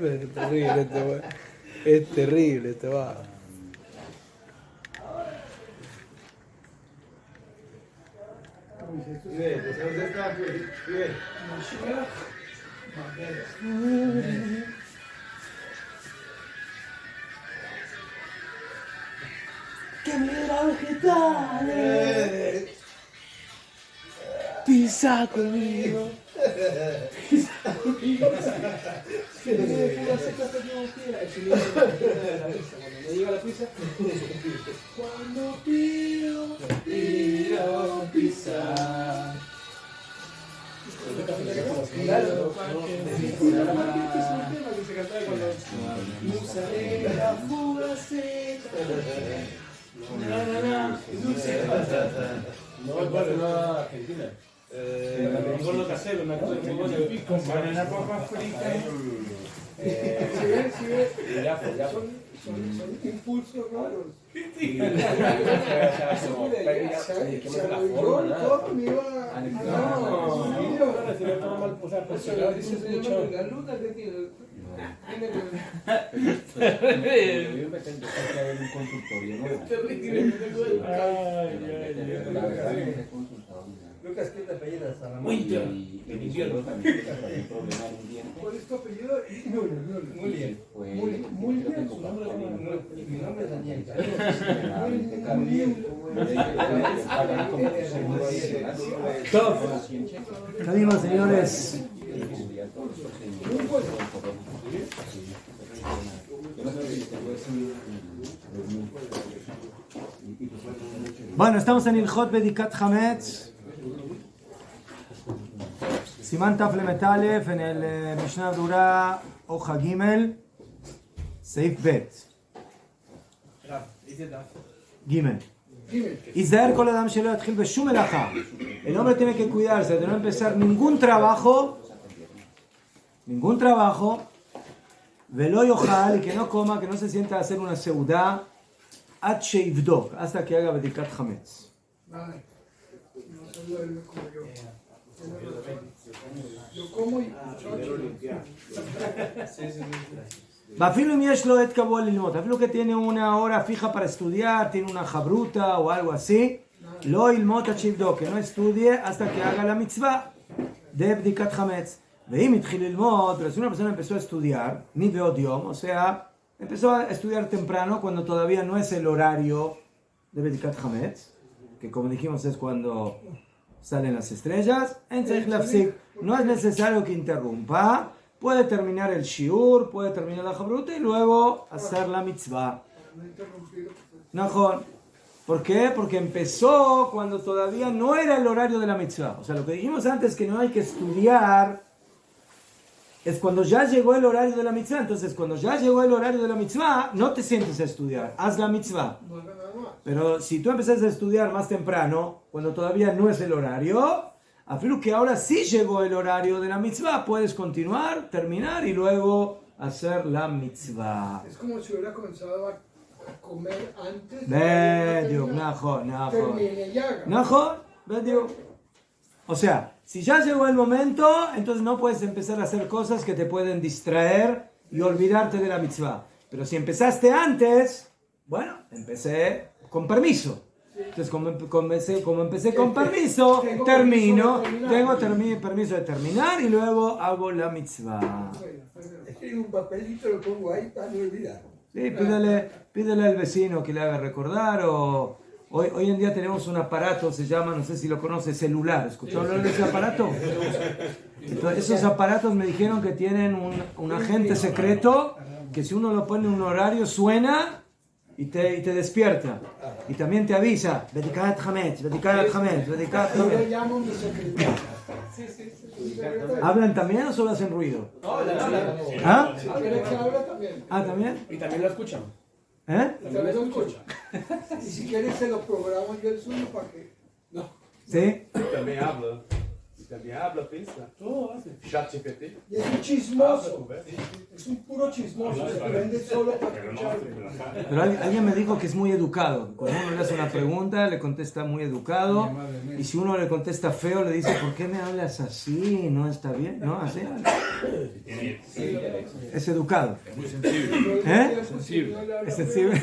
Es terrible este va. Es terrible este va. ¡Que me da vegetales! ¡Pisa conmigo! ¡Pisa conmigo! Cuando llega la pizza, cuando pido pizza. Claro, musarela, fugaceta. No, bueno, no, Argentina. Un gordo casero, una cosa muy buena. Con banana, papas fritas. Si ves. Son impulsos raros. Lucas, ¿qué te apellidas? Winter, en invierno. ¿Cuál es tu apellido? Muy bien. Muy bien, su nombre es mi nombre es Daniel. Muy bien. Camino, señores. Bueno, estamos en Ilhot Bedikat Hametz. Siman Taf Lemetalef en el Mishnah Dura Hoja Gimel Seif Bet Gimel. Israel Kol Adam Shelo Yatchil Beshum Melacha. El hombre tiene que cuidarse de no empezar ningún trabajo Velo Yochal, y que no coma, que no se sienta a hacer una seudá Ad Sheivdok, hasta que haga Bedikat Hametz. Yo como y Afilo Miesh lo et Kabul Lilmot, afilo que tiene una hora fija para estudiar, tiene una jabruta o algo así, lo ilmot achivdo, que no estudie hasta que haga la mitzvah de Bdikat Hametz. Veim itchil ilmot, pero si una persona empezó a estudiar, ni veod yom, o sea, empezó a estudiar temprano cuando todavía no es el horario de Bdikat Hametz, que como dijimos es cuando salen las estrellas, no es necesario que interrumpa, puede terminar el shiur, puede terminar la jabruta y luego hacer la mitzvah. Najón. ¿Por qué? Porque empezó cuando todavía no era el horario de la mitzvah. O sea, lo que dijimos antes que no hay que estudiar es cuando ya llegó el horario de la mitzvah. Entonces, cuando ya llegó el horario de la mitzvah, no te sientes a estudiar, haz la mitzvah. Pero si tú empezaste a estudiar más temprano, cuando todavía no es el horario, afirmo que ahora sí llegó el horario de la mitzvah, puedes continuar, terminar y luego hacer la mitzvah. es como si hubiera comenzado a comer antes. O sea, si ya llegó el momento, entonces no puedes empezar a hacer cosas que te pueden distraer y olvidarte de la mitzvah. Pero si empezaste antes, bueno, empecé con permiso. Entonces, como empecé con permiso, termino. Tengo permiso de terminar y luego hago la mitzvah. Escribo un papelito, lo pongo ahí para no olvidar. Sí, pídele al vecino que le haga recordar. O hoy en día tenemos un aparato, se llama, no sé si lo conoce, celular. ¿Escuchó hablar de ese aparato? Entonces, esos aparatos me dijeron que tienen un agente secreto que si uno lo pone en un horario suena y te despierta. Y también te avisa, Bedikat Hametz. Yo llamo a mi secretaria. ¿Hablan también o solo hacen ruido? No, hablan. ¿Ah? Si quieres que hable también. ¿Ah, también? Y también lo escuchan. ¿Eh? También lo escucha. Y si quieres se lo programo yo el suyo para que... ¿Sí? También habla. El diablo, pizza. Todo hace. ChatGPT. Y es un chismoso. Es un puro chismoso. Se vende solo para escucharle. Pero alguien me dijo que es muy educado. Cuando uno le hace una pregunta, le contesta muy educado. Y si uno le contesta feo, le dice, ¿por qué me hablas así? No está bien, ¿no? Así. Es educado. Es muy sensible. ¿Eh? Es sensible. Es sensible.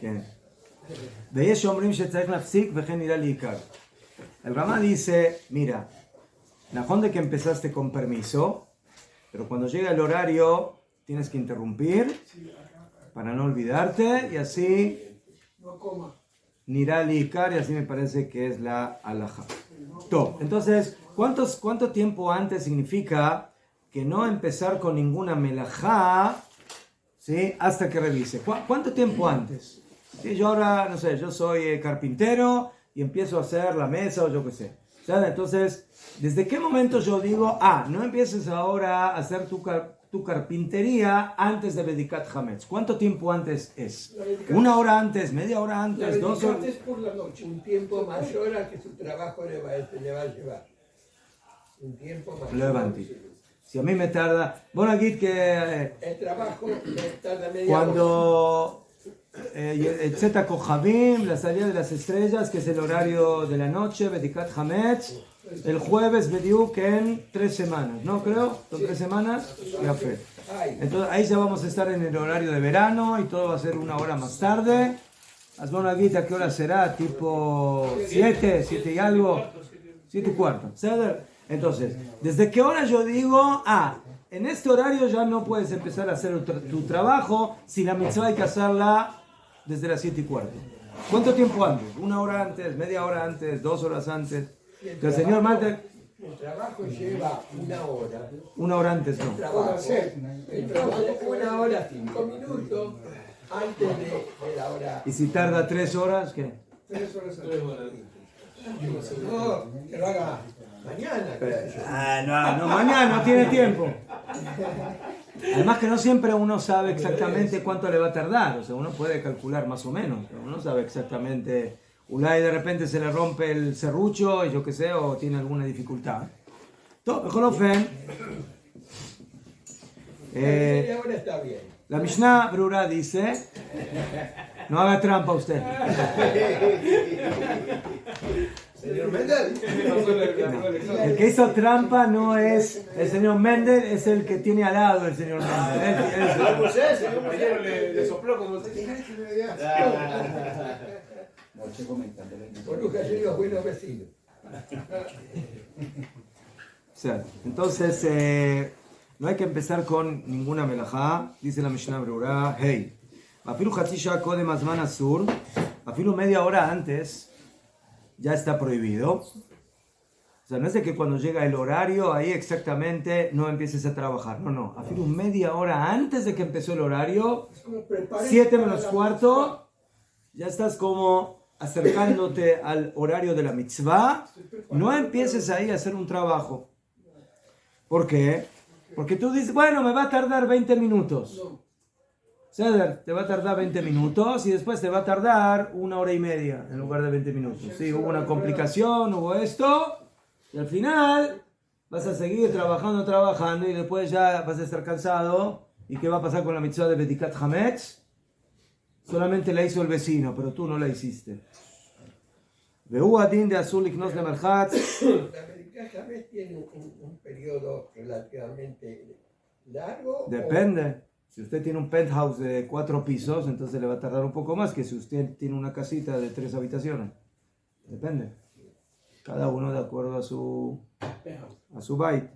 כן. ויש שאומרים שצריך להפסיק וכן נראה לעיקר. El Rama dice, mira, Najón de que empezaste con permiso, pero cuando llega el horario tienes que interrumpir para no olvidarte y así No coma. nirá liikar y así me parece que es la alajá. Entonces, ¿cuánto tiempo antes significa que no empezar con ninguna melajá, ¿sí? Hasta que revise? ¿Cuánto tiempo antes? ¿Sí? Yo ahora, no sé, yo soy carpintero y empiezo a hacer la mesa o yo qué sé. ¿Sabes? Entonces, ¿desde qué momento yo digo, no empieces ahora a hacer tu carpintería antes de Bedikat Hametz? ¿Cuánto tiempo antes es? ¿Una hora antes? ¿Media hora antes? ¿2 horas? Es por la noche. Un tiempo mayor a que su trabajo le va a llevar. Un tiempo mayor. Lo levanté. Si a mí me tarda... Bueno, aquí que... El trabajo le tarda media Cuando... el Zeta Kohabim, la salida de las estrellas, que es el horario de la noche, Bedikat Hametz, el jueves Bediuk en 3 semanas, ¿no? Creo, son 3 semanas, ya fe. Entonces ahí ya vamos a estar en el horario de verano y todo va a ser 1 hora más tarde. Hazme una guita, ¿qué hora será? Tipo 7 y algo, 7 y cuarto. Entonces, ¿desde qué hora yo digo, en este horario ya no puedes empezar a hacer tu trabajo si la mitzvah hay que hacerla desde las 7 y cuarto? ¿Cuánto tiempo antes? 1 hora antes, media hora antes, 2 horas antes. Que el señor Marte... El trabajo lleva 1 hora. 1 hora antes, no. El trabajo 1 hora 5 minutos antes de la hora. ¿Y si tarda 3 horas, qué? 3 horas. No, que lo haga mañana. No, mañana no tiene tiempo. Además que no siempre uno sabe exactamente cuánto le va a tardar. O sea, uno puede calcular más o menos, pero uno no sabe exactamente. Ulay de repente se le rompe el serrucho y yo qué sé, o tiene alguna dificultad. Todo, mejor lo fen. Ahora está bien. La Mishnah Brura dice, no haga trampa usted. Señor Mendel. No. El que hizo trampa no es el señor Mendel, es el que tiene al lado el señor Mendel. Le sopló como usted. Noche comentándole. Por un cayó los buenos vecinos. Entonces, no hay que empezar con ninguna melajá, dice la Mishnah Brura, hey, afilu hatzi shah kodem hazman asur, afilu media hora antes, ya está prohibido. O sea, no es de que cuando llega el horario, ahí exactamente no empieces a trabajar. No. Afilu media hora antes de que empezó el horario, 7 menos cuarto, ya estás como acercándote al horario de la mitzvah. No empieces ahí a hacer un trabajo. ¿Por qué? Porque tú dices, bueno, me va a tardar 20 minutos. Ceder, te va a tardar 20 minutos y después te va a tardar 1 hora y media en lugar de 20 minutos. Sí, hubo una complicación, hubo esto, y al final vas a seguir trabajando y después ya vas a estar cansado. ¿Y qué va a pasar con la mitzvah de Bedikat Hametz? Solamente la hizo el vecino, pero tú no la hiciste. Vehu adin de azul iknos le merchatz. La Bedikat Hametz tiene un periodo relativamente largo. Depende. Si usted tiene un penthouse de 4 pisos, entonces le va a tardar un poco más que si usted tiene una casita de 3 habitaciones. Depende. Cada uno de acuerdo a su bait.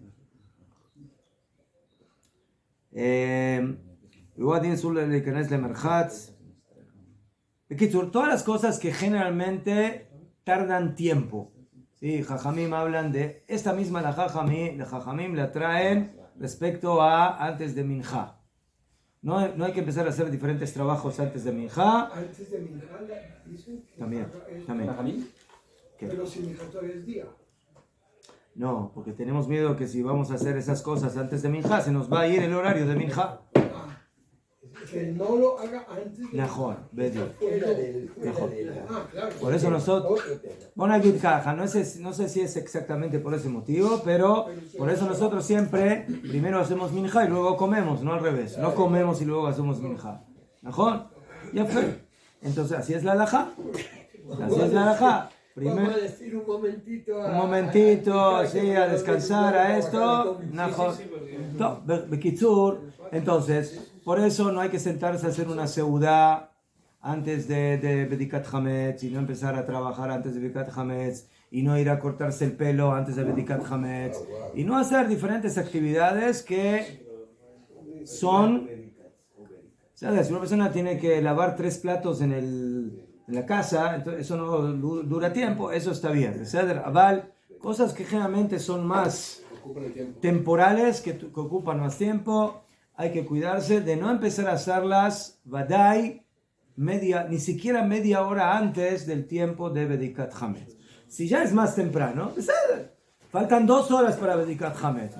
Todas las cosas que generalmente tardan tiempo. Sí, Jajamim hablan de esta misma la Jajamim la traen respecto a antes de Minjá. No hay que empezar a hacer diferentes trabajos antes de Minjá. Antes de Minjá dicen que También. ¿Qué? Pero si Minjá todavía es día. No, porque tenemos miedo que si vamos a hacer esas cosas antes de Minjá, se nos va a ir el horario de Minjá. que no lo haga antes de... Mejor, bediuk. Fuera del, Mejor. claro. Por eso nosotros, otro tema. bueno, aquí caja, no sé si es exactamente por ese motivo, pero por eso nosotros siempre primero hacemos minja y luego comemos, no al revés. No comemos y luego hacemos minja. ¿Mejor? Ya fue. Entonces, así es la halajá. Así es la halajá. Vamos a decir un momentito Un momentito, sí, a descansar a esto. Mejor. No, Bekitsur, entonces, por eso no hay que sentarse a hacer una seudá antes de Bedikat Hametz y no empezar a trabajar antes de Bedikat Hametz y no ir a cortarse el pelo antes de Bedikat Hametz y no hacer diferentes actividades que son... ¿Sabes? Si una persona tiene que lavar 3 platos en la casa, entonces eso no dura tiempo, eso está bien. Aval, cosas que generalmente son más temporales, que ocupan más tiempo, hay que cuidarse de no empezar a hacerlas, vadai, ni siquiera media hora antes del tiempo de Bedikat Hametz. Si ya es más temprano, faltan 2 horas para Bedikat Hametz.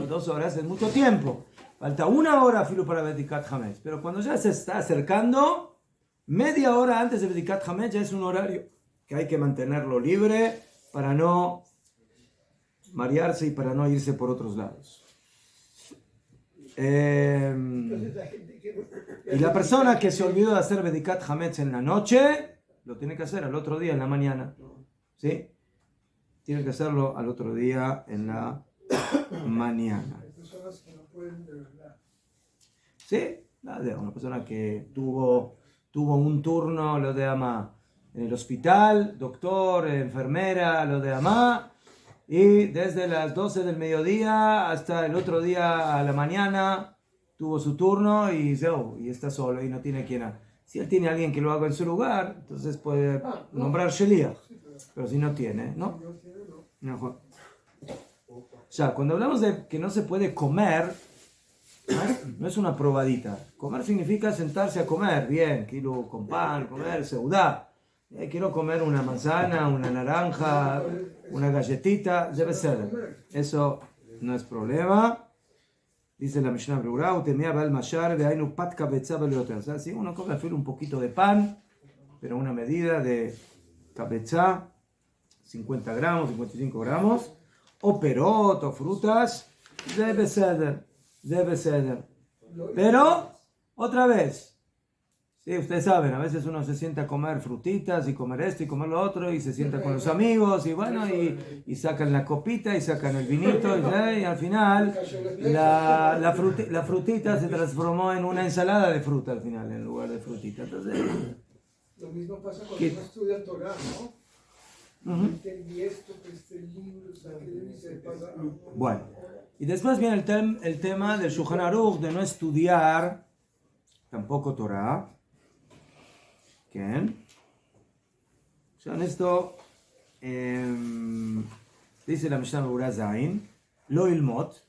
2 horas es mucho tiempo. Falta 1 hora filo para Bedikat Hametz. Pero cuando ya se está acercando, media hora antes de Bedikat Hametz ya es un horario que hay que mantenerlo libre para no marearse y para no irse por otros lados. Y la persona que se olvidó de hacer Bedikat Hametz en la noche, lo tiene que hacer al otro día en la mañana. ¿Sí? Tiene que hacerlo al otro día en la mañana. Personas que no pueden de verdad. ¿Sí? Una persona que tuvo un turno, lo de ama, en el hospital, doctor, enfermera, lo de ama, y desde las 12 del mediodía hasta el otro día a la mañana tuvo su turno y está solo y no tiene quien. Si él tiene a alguien que lo haga en su lugar, entonces puede nombrar Sheliach. Pero si no tiene, ¿no? No. O sea, cuando hablamos de que no se puede comer, no es una probadita. Comer significa sentarse a comer, bien, quiero con pan, comer seudá. Quiero comer una manzana, una naranja, una galletita, debe ser. Eso no es problema. Dice la Mishnah Berurah, utemia bal mashar ve'ainu pat kabetza b'leoter. O sea, si uno come un poquito de pan, pero una medida de kabetza, 50 gramos, 55 gramos, o perot, o frutas, debe ser. Pero, otra vez, sí, ustedes saben, a veces uno se sienta a comer frutitas y comer esto y comer lo otro y se sienta con los amigos y bueno, y sacan la copita y sacan el vinito y al final la frutita se transformó en una ensalada de fruta al final en lugar de frutita. Entonces, lo mismo pasa cuando uno estudia Torah, ¿no? Entendí esto, que este libro, bueno, y después viene el tema del Shulchan Aruch de no estudiar tampoco Torah. ¿Quién? O sea, en esto dice la Mishnah Berurah Zayin, lo ilmot.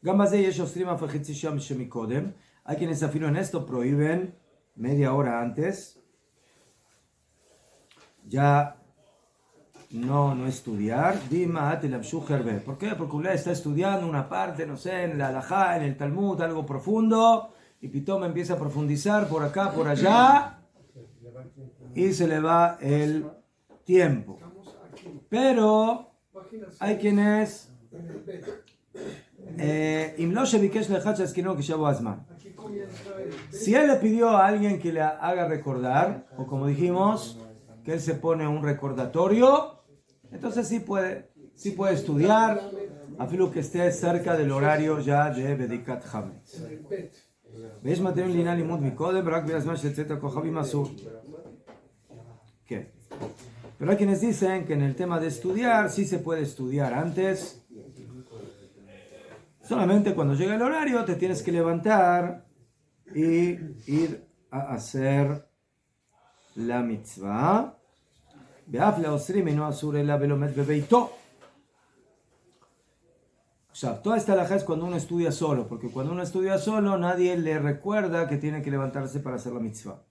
Gambazé yesh ostrim af chetzi sham shemikodem. Hay quienes afirman en esto prohíben media hora antes. Ya no estudiar. ¿Por qué? Porque usted está estudiando una parte, no sé, en la halajá, en el Talmud, algo profundo, y Pitom empieza a profundizar por acá, por allá, y se le va el tiempo. Pero hay quienes si él le pidió a alguien que le haga recordar, o como dijimos, que él se pone un recordatorio, entonces sí puede estudiar, a fin que esté cerca del horario ya de Bedikat Hametz. ¿Ves? Material lineal y muy código, pero aquí las más etcétera cojabi masur. ¿Qué? Pero hay quienes dicen que en el tema de estudiar sí se puede estudiar antes. Solamente cuando llega el horario te tienes que levantar y ir a hacer la mitzvah. O sea, toda esta halajá es cuando uno estudia solo, porque cuando uno estudia solo nadie le recuerda que tiene que levantarse para hacer la mitzvah.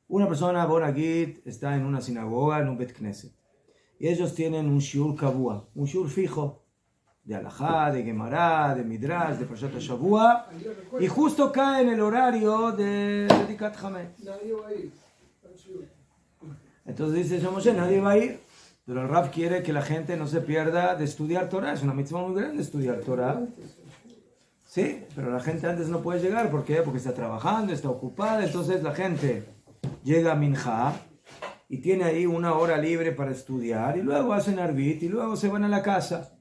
Una persona, Bonagit, está en una sinagoga, en un Bet Knesset, y ellos tienen un shiur kabua, un shiur fijo, de alajá, de gemará, de midrash, de Parashat Shavua, y justo cae en el horario de Bedikat Hametz. Nadie va a ir. Entonces dice Shlomo Moshe, nadie va a ir, pero el Rav quiere que la gente no se pierda de estudiar Torah, es una mitzvah muy grande estudiar Torah. Sí, pero la gente antes no puede llegar, ¿por qué? Porque está trabajando, está ocupada, entonces la gente llega a Minjá y tiene ahí una hora libre para estudiar, y luego hacen Arbit, y luego se van a la casa.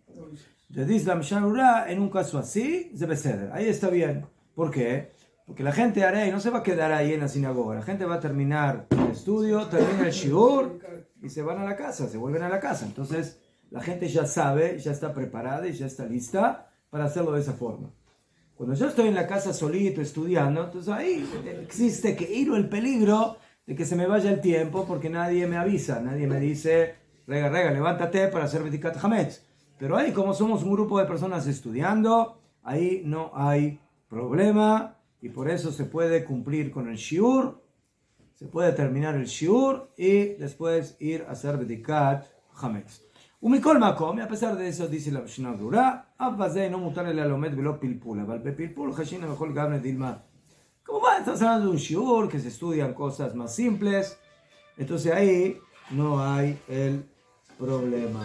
Entonces dice la Mishnah Berurá, en un caso así, se beseder, ahí está bien. ¿Por qué? Porque la gente haré no se va a quedar ahí en la sinagoga, la gente va a terminar el estudio, termina el shiur, y se van a la casa, se vuelven a la casa. Entonces la gente ya sabe, ya está preparada y ya está lista para hacerlo de esa forma. Cuando yo estoy en la casa solito estudiando, entonces ahí existe el peligro de que se me vaya el tiempo porque nadie me avisa, nadie me dice, rega, levántate para hacer Bedikat Hametz. Pero ahí, como somos un grupo de personas estudiando, ahí no hay problema y por eso se puede cumplir con el shiur, se puede terminar el shiur y después ir a hacer Bedikat Hametz. ומכל מקום, a pesar de eso, dice la Mishnah Berurá, אף בזה אינו מותר אלא לומד ולא פלפול, אבל בפלפול חשינה וכל גבנה דילמה. Como va, estamos hablando de un shiur, que se estudian cosas más simples, entonces ahí no hay el problema.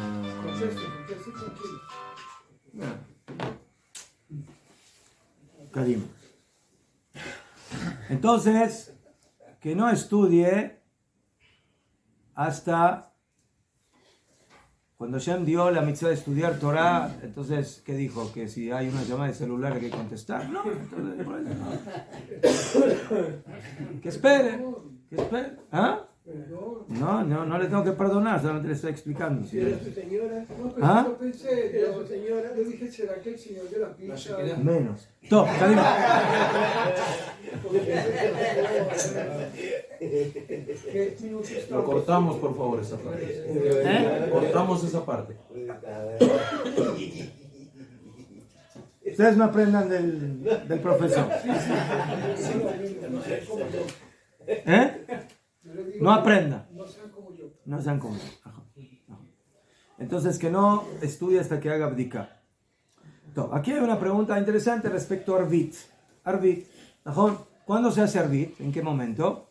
Karim. Entonces, que no estudie hasta cuando Shem dio la mitzvah de estudiar Torah. Entonces, ¿qué dijo? Que si hay una llamada de celular hay que contestar. No, entonces, que espere. ¿Ah? No le tengo que perdonar, solamente le estoy explicando. ¿Si era su señora? No, pero ¿Ah? yo pensé, ¿Era su señora? yo dije, ¿será que el señor de la pizza? Menos. Top, Karim. ¿Qué minutos Lo estamos? cortamos, por favor, esa parte. Cortamos esa parte. Ustedes no aprendan del profesor. Yo le digo No aprenda. no sean como yo. No sean como yo. Ajá. Entonces, que no estudie hasta que haga bdika. Aquí hay una pregunta interesante respecto a Arbit. Arbit. ¿Cuándo se hace Arbit? ¿En qué momento?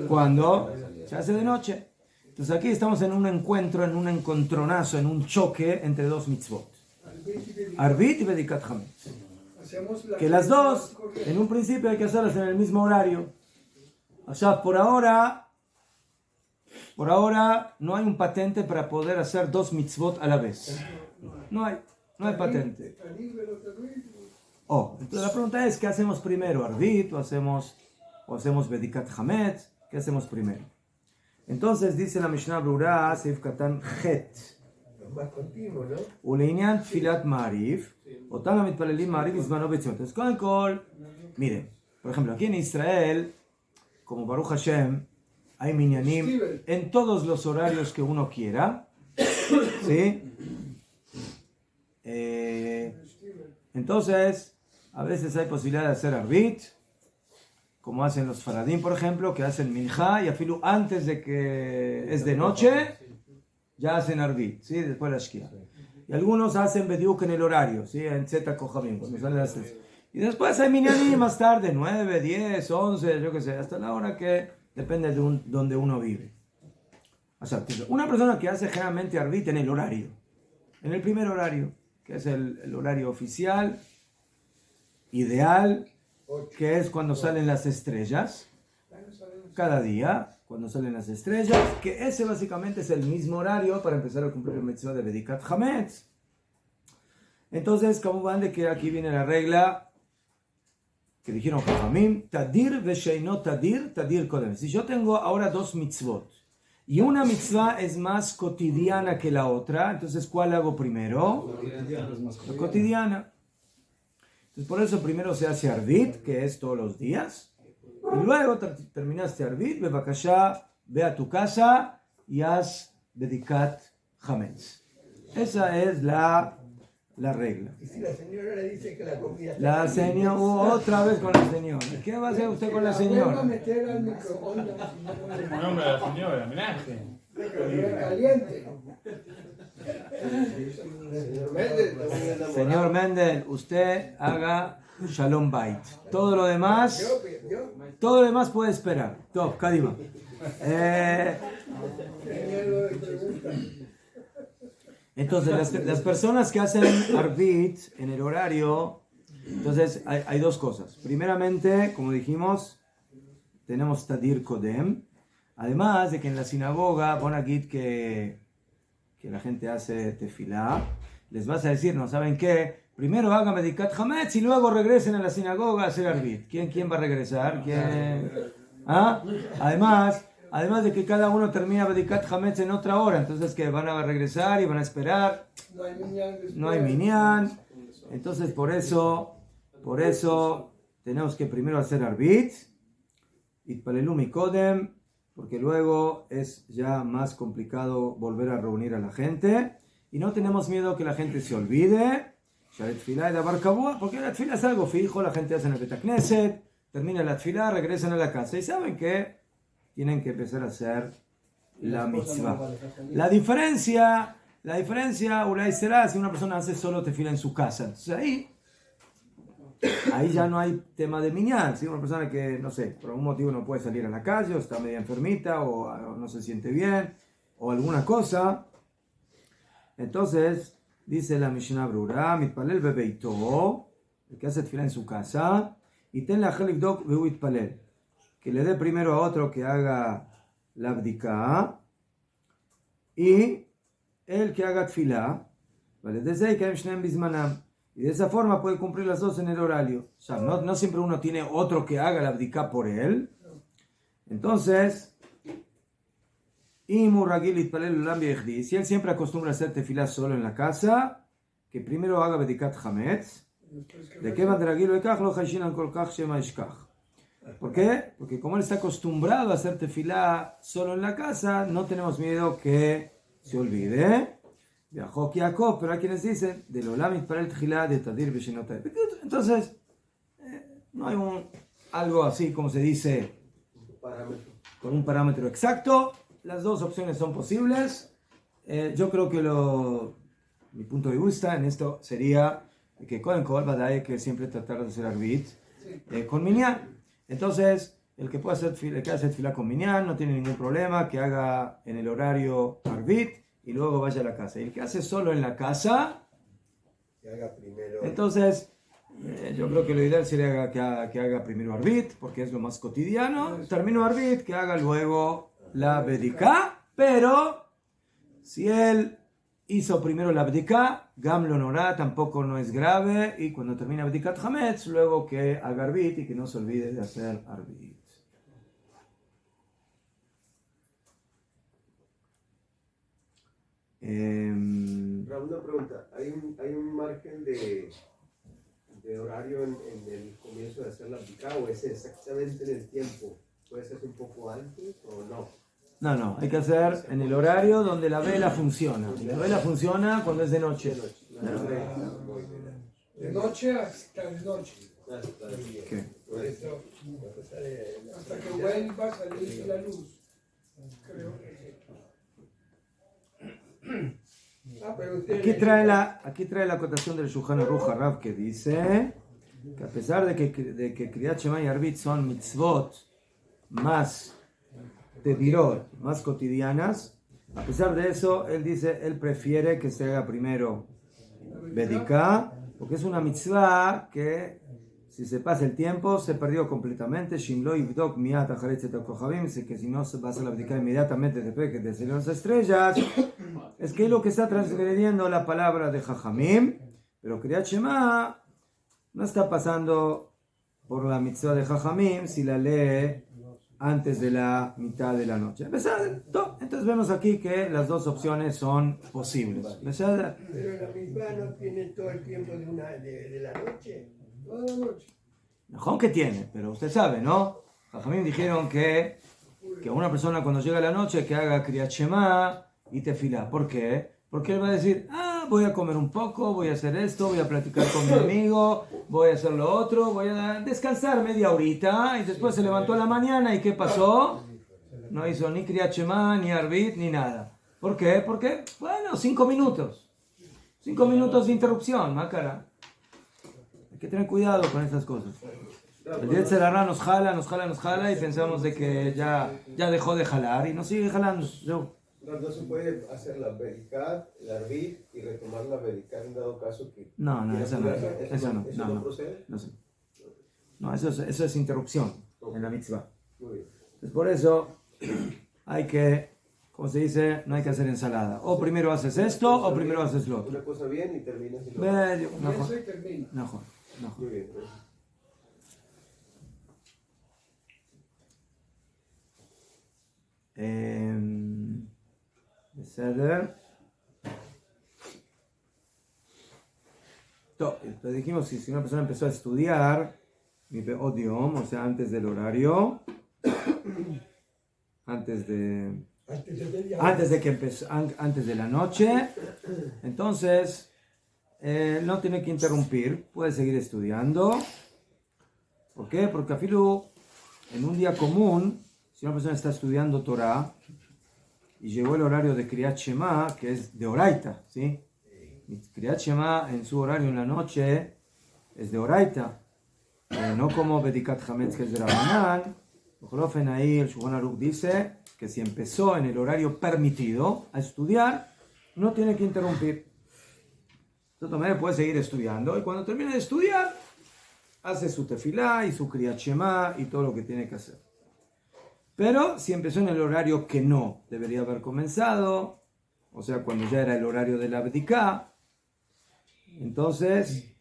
Cuando se hace de noche. Entonces aquí estamos en un encuentro, en un encontronazo, en un choque entre dos mitzvot. Arbit y Bedikat Hametz. Que las dos, en un principio hay que hacerlas en el mismo horario. O sea, por ahora no hay un patente para poder hacer dos mitzvot a la vez. No hay patente. Entonces la pregunta es, ¿qué hacemos primero? ¿Arbit o hacemos Bedikat Hametz? ¿Qué hacemos primero? Entonces dice la Mishnah Berurá, Seif Katan Het. Más continuo, ¿no? ולעניין תפילת מעריב, אותם המתפללים מעריב בזמנו בציון. אז קודם כל, miren, por ejemplo, aquí en Israel, como Baruch Hashem, hay minyanim en todos los horarios que uno quiera, ¿sí? Entonces, a veces hay posibilidad de hacer arbit, como hacen los faradim, por ejemplo, que hacen minjá, y afilu antes de que es de noche, ya hacen arbit, ¿sí? Después la shkia. Y algunos hacen bediuk en el horario, ¿sí? En zeta kojabim, cuando salen las 3. Y después hay minyanim más tarde, 9, 10, 11, yo qué sé, hasta la hora que depende de donde uno vive. O sea, una persona que hace generalmente arbit en el horario, en el primer horario, que es el horario oficial, ideal, que es cuando salen las estrellas, cada día, cuando salen las estrellas, que ese básicamente es el mismo horario para empezar a cumplir el mitzvah de Bedikat Hametz. Entonces, como van de que aquí viene la regla que dijeron Jajamim, Tadir vesheino Tadir, Tadir Kodem. Si yo tengo ahora dos mitzvot, y una mitzvah es más cotidiana que la otra, entonces ¿cuál hago primero? La cotidiana. Entonces por eso primero se hace arbit, que es todos los días, y luego terminaste arbit, bebakashá, ve a tu casa y haz Bedikat Hametz. Esa es la regla. Y si la señora le dice que la comida está La señora, otra vez con la señora. ¿Qué va a hacer usted con la Vuelva a señora? meter al microondas. El nombre de la señora, homenaje. Caliente. Señor Mendel, usted haga Shalom Bait. Todo lo demás puede esperar. Top, Kadima. Entonces, las personas que hacen Arbit en el horario, entonces hay dos cosas. Primeramente, como dijimos, tenemos Tadir Kodem. Además de que en la sinagoga, pon aquí que la gente hace tefilá, les vas a decir, ¿no saben qué? Primero hagan Bedikat Hametz y luego regresen a la sinagoga a hacer Arbit. ¿Quién va a regresar? ¿Quién? ¿Ah? Además de que cada uno termina Bedikat Hametz en otra hora, entonces que van a regresar y van a esperar. No hay minyan. Entonces por eso tenemos que primero hacer Arbit, Itpalelu Mikodem, porque luego es ya más complicado volver a reunir a la gente. Y no tenemos miedo que la gente se olvide. Porque la tefilá es algo fijo, la gente hace en el Bet Knesset, termina la tefilá, regresan a la casa y saben que tienen que empezar a hacer la mitzvah. La diferencia, Ulay será si una persona hace solo tefilá en su casa. Entonces ahí ya no hay tema de minyan. Si una persona que, no sé, por algún motivo no puede salir a la calle, o está medio enfermita, o no se siente bien, o alguna cosa, entonces dice la Mishnah Brura, mitpalel bebeito, el que hace tefilá en su casa, y ten la Helibdok veu itpalel, que le dé primero a otro que haga la abdika, y el que haga tefilá, ¿vale? Desde ahí que hay shneim bizmanam. Y de esa forma puede cumplir las dos en el horario. O sea, no siempre uno tiene otro que haga la abdika por él. Entonces, si él siempre acostumbra a hacer tefilá solo en la casa, que primero haga bedikat hametz. ¿De qué va ¿Por qué? Porque como él está acostumbrado a hacer tefilá solo en la casa, no tenemos miedo que se olvide. Viajó Jacob, pero hay quienes dicen del Olamit para el Tjilá de Tadir Beshenotai. Entonces, no hay algo así como se dice con un parámetro exacto. Las dos opciones son posibles. Yo creo que mi punto de vista en esto sería que con el Badai que siempre tratar de hacer arbit con minyan. Entonces, el que hace tefilá con minyan no tiene ningún problema, que haga en el horario arbit y luego vaya a la casa. Y el que hace solo en la casa, Que haga primero. Entonces, yo creo que lo ideal sería que haga primero arbit, porque es lo más cotidiano. Termino arbit, que haga luego la bediká, pero si él hizo primero la bediká, gam lo norá, tampoco no es grave, y cuando termina bedikat hametz, luego que haga arbit y que no se olvide de hacer arbit. Una pregunta, ¿hay un margen de horario en el comienzo de hacer la abdicá o es exactamente en el tiempo? ¿Puede ser un poco antes o no? No, hay que hacer en el horario donde la vela funciona. Y la vela funciona cuando es de noche. De noche hasta de noche. ¿Qué? Hasta que vuelva a salir la luz. Creo que Aquí trae la acotación del Shulchan Aruch Harav que dice que a pesar de que Kriyat Shema y Arbit son mitzvot más tedirot, más cotidianas, a pesar de eso, él prefiere que se haga primero Bediká, porque es una mitzvah que si se pasa el tiempo se perdió completamente. Shimlo Yivdok Miyat Acharetzet HaKochavim, que si no se va a hacer la Bediká inmediatamente después que te salieron las estrellas, es que es lo que está transgrediendo la palabra de Jajamim, pero Kriyat Shema no está pasando por la mitzvah de Jajamim si la lee antes de la mitad de la noche. Entonces vemos aquí que las dos opciones son posibles. Pero la misma no tiene todo el tiempo de la noche. toda la noche. Mejor que tiene, pero usted sabe, ¿no? Jajamim dijeron que una persona cuando llega la noche que haga Kriyat Shema y tefilá. ¿Por qué? Porque él va a decir, voy a comer un poco, voy a hacer esto, voy a platicar con mi amigo, voy a hacer lo otro, voy a descansar media horita y después se levantó a la mañana y ¿qué pasó? no hizo ni Kriyat Shema, ni Arbit, ni nada. ¿Por qué? Porque, bueno, 5 minutos. 5 minutos de interrupción, Mácara. Hay que tener cuidado con estas cosas. El Yetzer Hará nos jala y pensamos de que ya dejó de jalar y nos sigue jalando. No se puede hacer la Bedikat, la Arbit y retomar la Bedikat en dado caso que... No, eso no. ¿Eso no procede? No, eso es interrupción en la mitzvah. Muy bien. Entonces, por eso hay que, como se dice, no hay que hacer ensalada. O primero haces esto o primero haces lo otro. Una cosa bien y terminas en lo Medio, Comienzo y termino. mejor. Muy bien. בסדר. Entonces dijimos que si una persona empezó a estudiar Odiom, o sea, antes del horario, antes de la noche, entonces no tiene que interrumpir, puede seguir estudiando. ¿Por qué? Porque afilu en un día común, si una persona está estudiando Torah y llegó el horario de Kriyat Shema, que es de Oraita, ¿sí? Kriyat Shema en su horario en la noche es de Oraita, no como Bedikat Hametz, que es de Rabbanan. Ahí el Shulchan Aruch dice que si empezó en el horario permitido a estudiar, no tiene que interrumpir. De todas maneras puede seguir estudiando y cuando termine de estudiar, hace su tefilá y su Kriyat Shema y todo lo que tiene que hacer. Pero si empezó en el horario que no debería haber comenzado, o sea, cuando ya era el horario de la Bediká, entonces,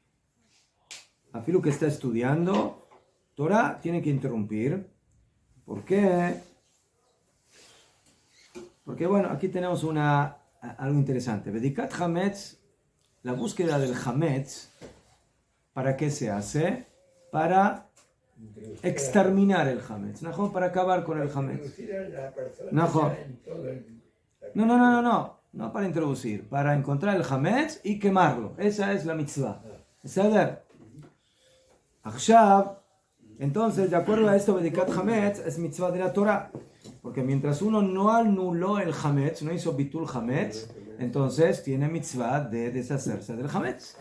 afilu que está estudiando Torah tiene que interrumpir. ¿Por qué? Porque bueno, aquí tenemos algo interesante. Bedikat Hametz, la búsqueda del Hametz, ¿para qué se hace? Para exterminar el Hametz, ¿no? Para acabar con el Hametz. No para introducir, para encontrar el Hametz y quemarlo. Esa es la mitzvah. ¿Saber? Akshav, entonces, de acuerdo a esto, Bedikat Hametz es mitzvah de la Torah. Porque mientras uno no anuló el Hametz, no hizo bitul Hametz, entonces tiene mitzvah de deshacerse del Hametz.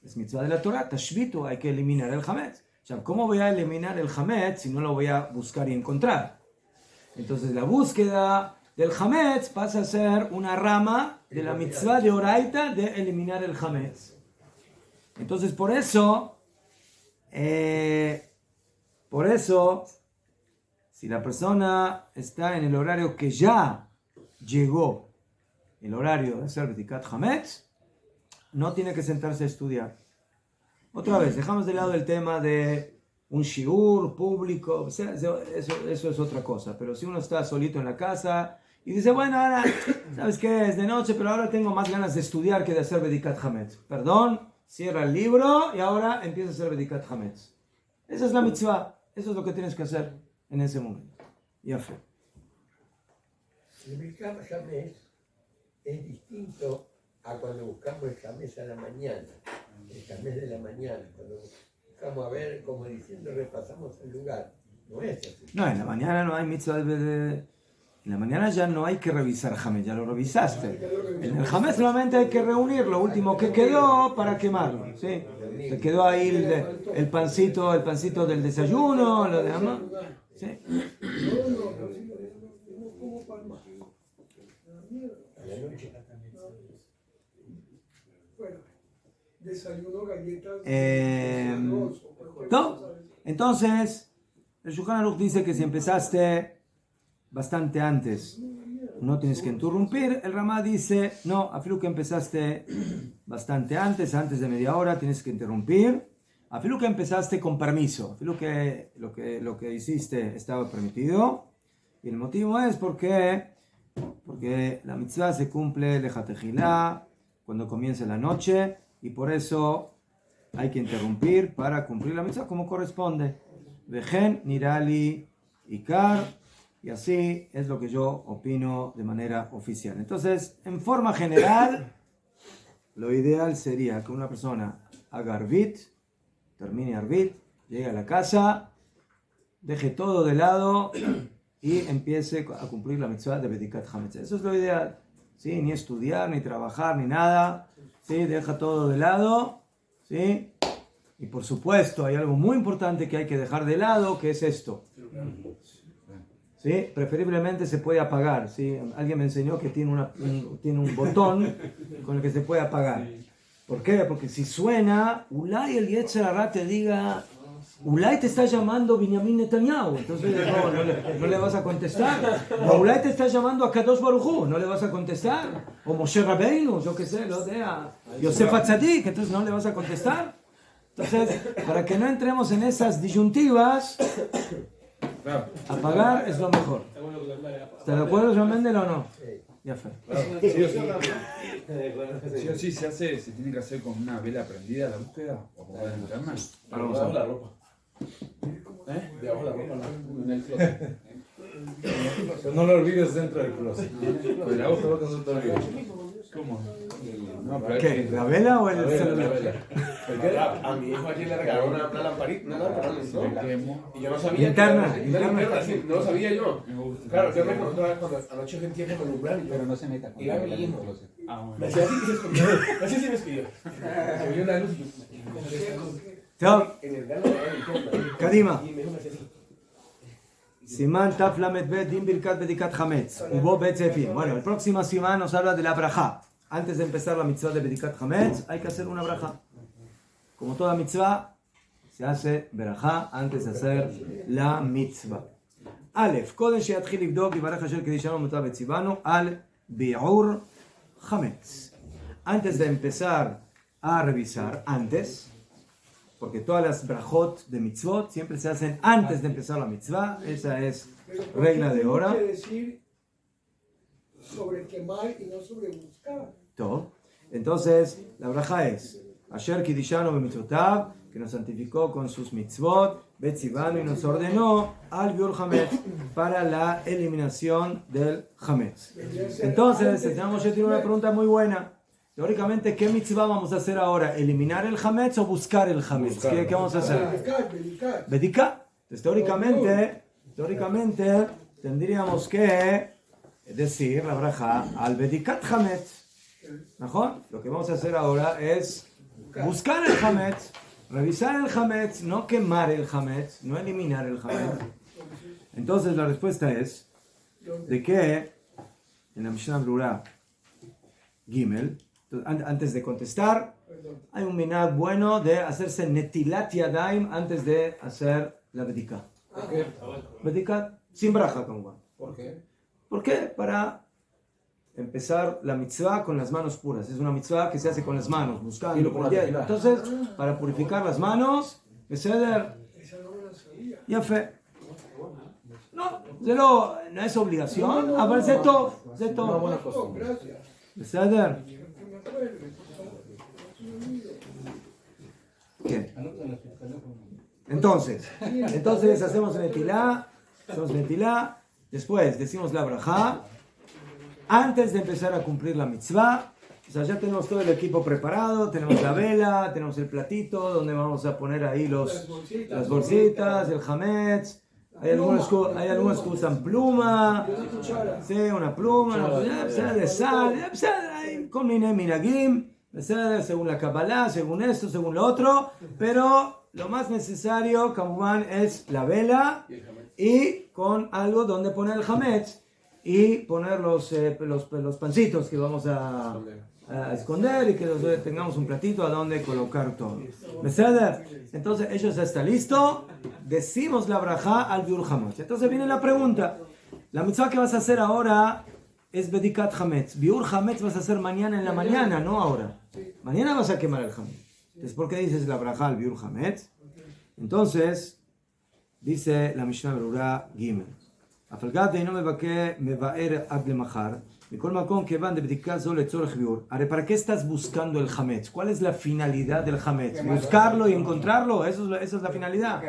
Es mitzvah de la Torah. Tashvitu, hay que eliminar el Hametz. O sea, ¿cómo voy a eliminar el Hametz si no lo voy a buscar y encontrar? Entonces, la búsqueda del Hametz pasa a ser una rama de la mitzvah de Oraita de eliminar el Hametz. Entonces, por eso, si la persona está en el horario que ya llegó, el horario de hacer Bedikat Hametz, no tiene que sentarse a estudiar. Otra vez, dejamos de lado el tema de un shiur público, o sea, eso es otra cosa. Pero si uno está solito en la casa y dice, bueno, ahora, ¿sabes qué? Es de noche, pero ahora tengo más ganas de estudiar que de hacer Bedikat Hametz. Perdón, cierra el libro y ahora empieza a hacer Bedikat Hametz. Esa es la mitzvah. Eso es lo que tienes que hacer en ese momento. Ya fue. El Bedikat Hametz es distinto a cuando buscamos el Hametz a la mañana. El Hametz de la mañana, cuando buscamos a ver, como diciendo, repasamos el lugar. No es así. No, en la mañana no hay mitzvah En la mañana ya no hay que revisar Hametz, ya lo revisaste. En el Hametz solamente hay que reunir lo último que quedó para quemarlo. ¿Sí? Se quedó ahí el pancito del desayuno, lo de ama. ¿Sí? Desayuno, galletas, no. Entonces, el Shulchan Aruch dice que si empezaste bastante antes, no tienes que interrumpir. El Ramá dice, no, afilu que empezaste bastante antes de media hora, tienes que interrumpir. Afilu que empezaste con permiso, afilu que lo que hiciste estaba permitido. Y el motivo es porque la mitzvah se cumple lejatejilá cuando comienza la noche, y por eso hay que interrumpir para cumplir la mitzvah como corresponde. Vejen, nirali, ikar. Y así es lo que yo opino de manera oficial. Entonces, en forma general, lo ideal sería que una persona haga Arbit, termine Arbit, llegue a la casa, deje todo de lado y empiece a cumplir la mitzvah de Bedikat Hametz. Eso es lo ideal. ¿Sí? Ni estudiar, ni trabajar, ni nada. ¿Sí? Deja todo de lado. ¿Sí? Y por supuesto, hay algo muy importante que hay que dejar de lado, que es esto. ¿Sí? Preferiblemente se puede apagar. ¿Sí? Alguien me enseñó que tiene un botón con el que se puede apagar. ¿Por qué? Porque si suena, Ulay el Yetzer Hara te diga, Ulay te está llamando Benjamin Netanyahu, entonces no le vas a contestar. O Ulay te está llamando a Kadosh Baruj Hu, no le vas a contestar. O Moshe Rabbeinu, yo qué sé, lo de Yosef Atzadik, entonces no le vas a contestar. Entonces, para que no entremos en esas disyuntivas, apagar es lo mejor. ¿Está de acuerdo, Joan Mendel, o no? Ya fue. Sí o sí se tiene que hacer con una vela prendida la búsqueda o con una linterna. Para vosotros. La ropa. Debajo la ropa, en el closet. No lo olvides dentro del closet. Pues la hoja no se te olvida. ¿Cómo? No, pero ¿Qué? ¿La vela o el celular? A mi hijo ayer le regalaron una lamparita, una lámpara, ¿no? Y yo no sabía. Linterna. Sí, no lo sabía yo. Claro, yo me encontré cuando anoche sentía que me alumbraron. Pero no se meta con Y a mi el hijo. closet. Me hacía así y se escondió. Así sí me escondió. Se vio una luz en el gano de la linterna. Kadima. Y mi hijo me hacía así. Simán Taf Lamed Bet Din Birkat Bedikat Hametz. Hubo Bet Zefim. Bueno, el próximo Simán nos habla de la braja. Antes de empezar la mitzvah de Bedikat Hametz, hay que hacer una braja. Como toda mitzvah, se hace braja antes de hacer la mitzvah. Aleph, קודם שיתחיל לבדוק יברך אשר קדישנו מוטב וציוונו על ביעור חמץ. Antes de empezar a revisar, antes, porque todas las brajot de mitzvot siempre se hacen antes de empezar la mitzvah, esa es regla de hora. Quiere decir sobre quemar y no sobre buscar. Todo. Entonces, la braja es Asher Kidishanu b'mitzvotav, que nos santificó con sus mitzvot, Betzivanu, y nos ordenó al Biur Hametz para la eliminación del Hametz. Entonces, el señor Moshe tiene una pregunta muy buena. Teóricamente, ¿qué mitzvah vamos a hacer ahora? ¿Eliminar el Hametz o buscar el Hametz? ¿Qué vamos a hacer? Bediká. Entonces, teóricamente, tendríamos que decir la braja al Bedikat Hametz. ¿Mejor? Lo que vamos a hacer ahora es buscar el Hametz, revisar el Hametz, no quemar el Hametz, no eliminar el Hametz. Entonces la respuesta es de que en la Mishnah Brura Gimel, antes de contestar, hay un minhag bueno de hacerse netilat yadayim antes de hacer la bedika. Bedika sin braja, como. ¿Por qué? ¿Por qué? Para empezar la mitzvah con las manos puras. Es una mitzvah que se hace con las manos, buscando. Entonces, para purificar las manos, ya fe. No, no es obligación, a ver, se todo. בסדר? ¿Qué? Entonces hacemos netilá, después decimos la braja, antes de empezar a cumplir la mitzvah. O sea, ya tenemos todo el equipo preparado, tenemos la vela, tenemos el platito donde vamos a poner ahí las bolsitas, el hametz. Hay algunos que usan pluma, sí, una pluma, de sal, hay con minagim, según la Kabbalah, según esto, según lo otro, pero lo más necesario, Kamuman, es la vela y con algo donde poner el hametz y poner los pancitos que vamos a esconder y que tengamos un platito a donde colocar todo. Entonces, ellos ya está listo. Decimos la braja al Biur Hametz. Entonces viene la pregunta. La mitzvah que vas a hacer ahora es Bedikat Hametz. Biur Hametz vas a hacer mañana en la mañana, no ahora. Mañana vas a quemar el Hametz. Entonces, ¿por qué dices la braja al Biur Hametz? Entonces, dice la Mishnah Brura Gimel. Afalgat de no me va a ir ad lemachar. ¿Para qué estás buscando el hametz? ¿Cuál es la finalidad del hametz? ¿Buscarlo y encontrarlo? Esa es la finalidad.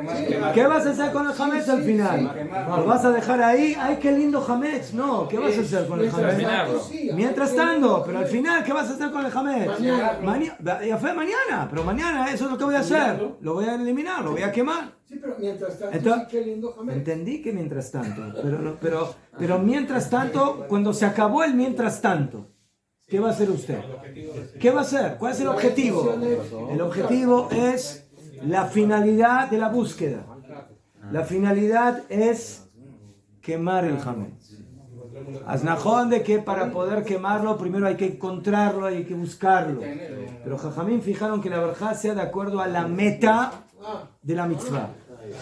¿Qué vas a hacer con el hametz al final? ¿Lo vas a dejar ahí? ¡Ay, qué lindo hametz! No, ¿qué vas a hacer con el hametz? Mientras tanto, pero al final, ¿qué vas a hacer con el hametz? Ya fue mañana, pero mañana eso es lo que voy a hacer. Lo voy a eliminar, lo voy a quemar. Sí, pero mientras tanto Entonces, sí queriendo Hametz. Entendí que mientras tanto, pero mientras tanto, cuando se acabó el mientras tanto, ¿qué va a hacer usted? ¿Qué va a hacer? ¿Cuál es el objetivo? El objetivo es la finalidad de la búsqueda. La finalidad es quemar el Hametz. Aznajón de que para poder quemarlo primero hay que encontrarlo, hay que buscarlo. Pero Jajamín fijaron que la verajá sea de acuerdo a la meta de la mitzvah.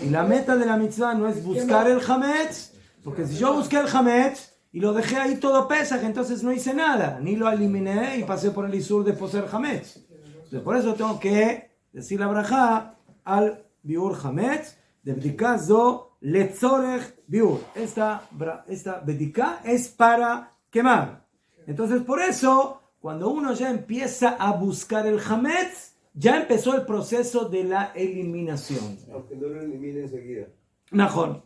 Y la meta de la mitzvah no es buscar el Hametz, porque si yo busqué el Hametz y lo dejé ahí todo Pesaj, entonces no hice nada, ni lo eliminé y pasé por el isur de poseer Hametz. Entonces, por eso tengo que decir la verajá al biur Hametz, de bdika zo letzorech biur. Esta bdika es para quemar. Entonces, por eso, cuando uno ya empieza a buscar el Hametz, ya empezó el proceso de la eliminación. Aunque no lo elimine enseguida. Najón.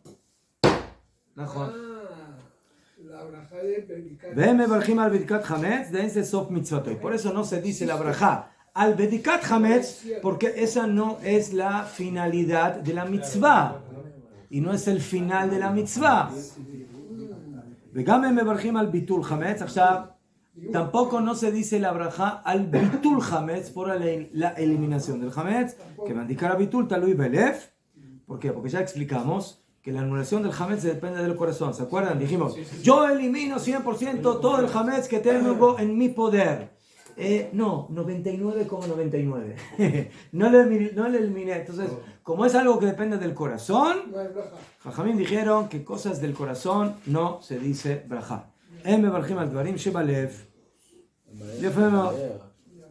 La braja de Bedikat. Ve mevarchim al bedikat Hametz, de ese sof mitzvotoi. Por eso no se dice la braja al bedikat Hametz, porque esa no es la finalidad de la mitzvah. Y no es el final de la mitzvah. וגם הם מברכים על ביטול חמץ. עכשיו, tampoco no se dice la braja al bitul hametz por la eliminación del hametz, que mandikar a bitul talui belef. ¿Por qué? Porque ya explicamos que la anulación del hametz depende del corazón. ¿Se acuerdan? Dijimos, yo elimino 100% todo el hametz que tengo en mi poder. No, 99,99. No lo eliminé. Entonces, como es algo que depende del corazón, Jajamín dijeron que cosas del corazón no se dice braja.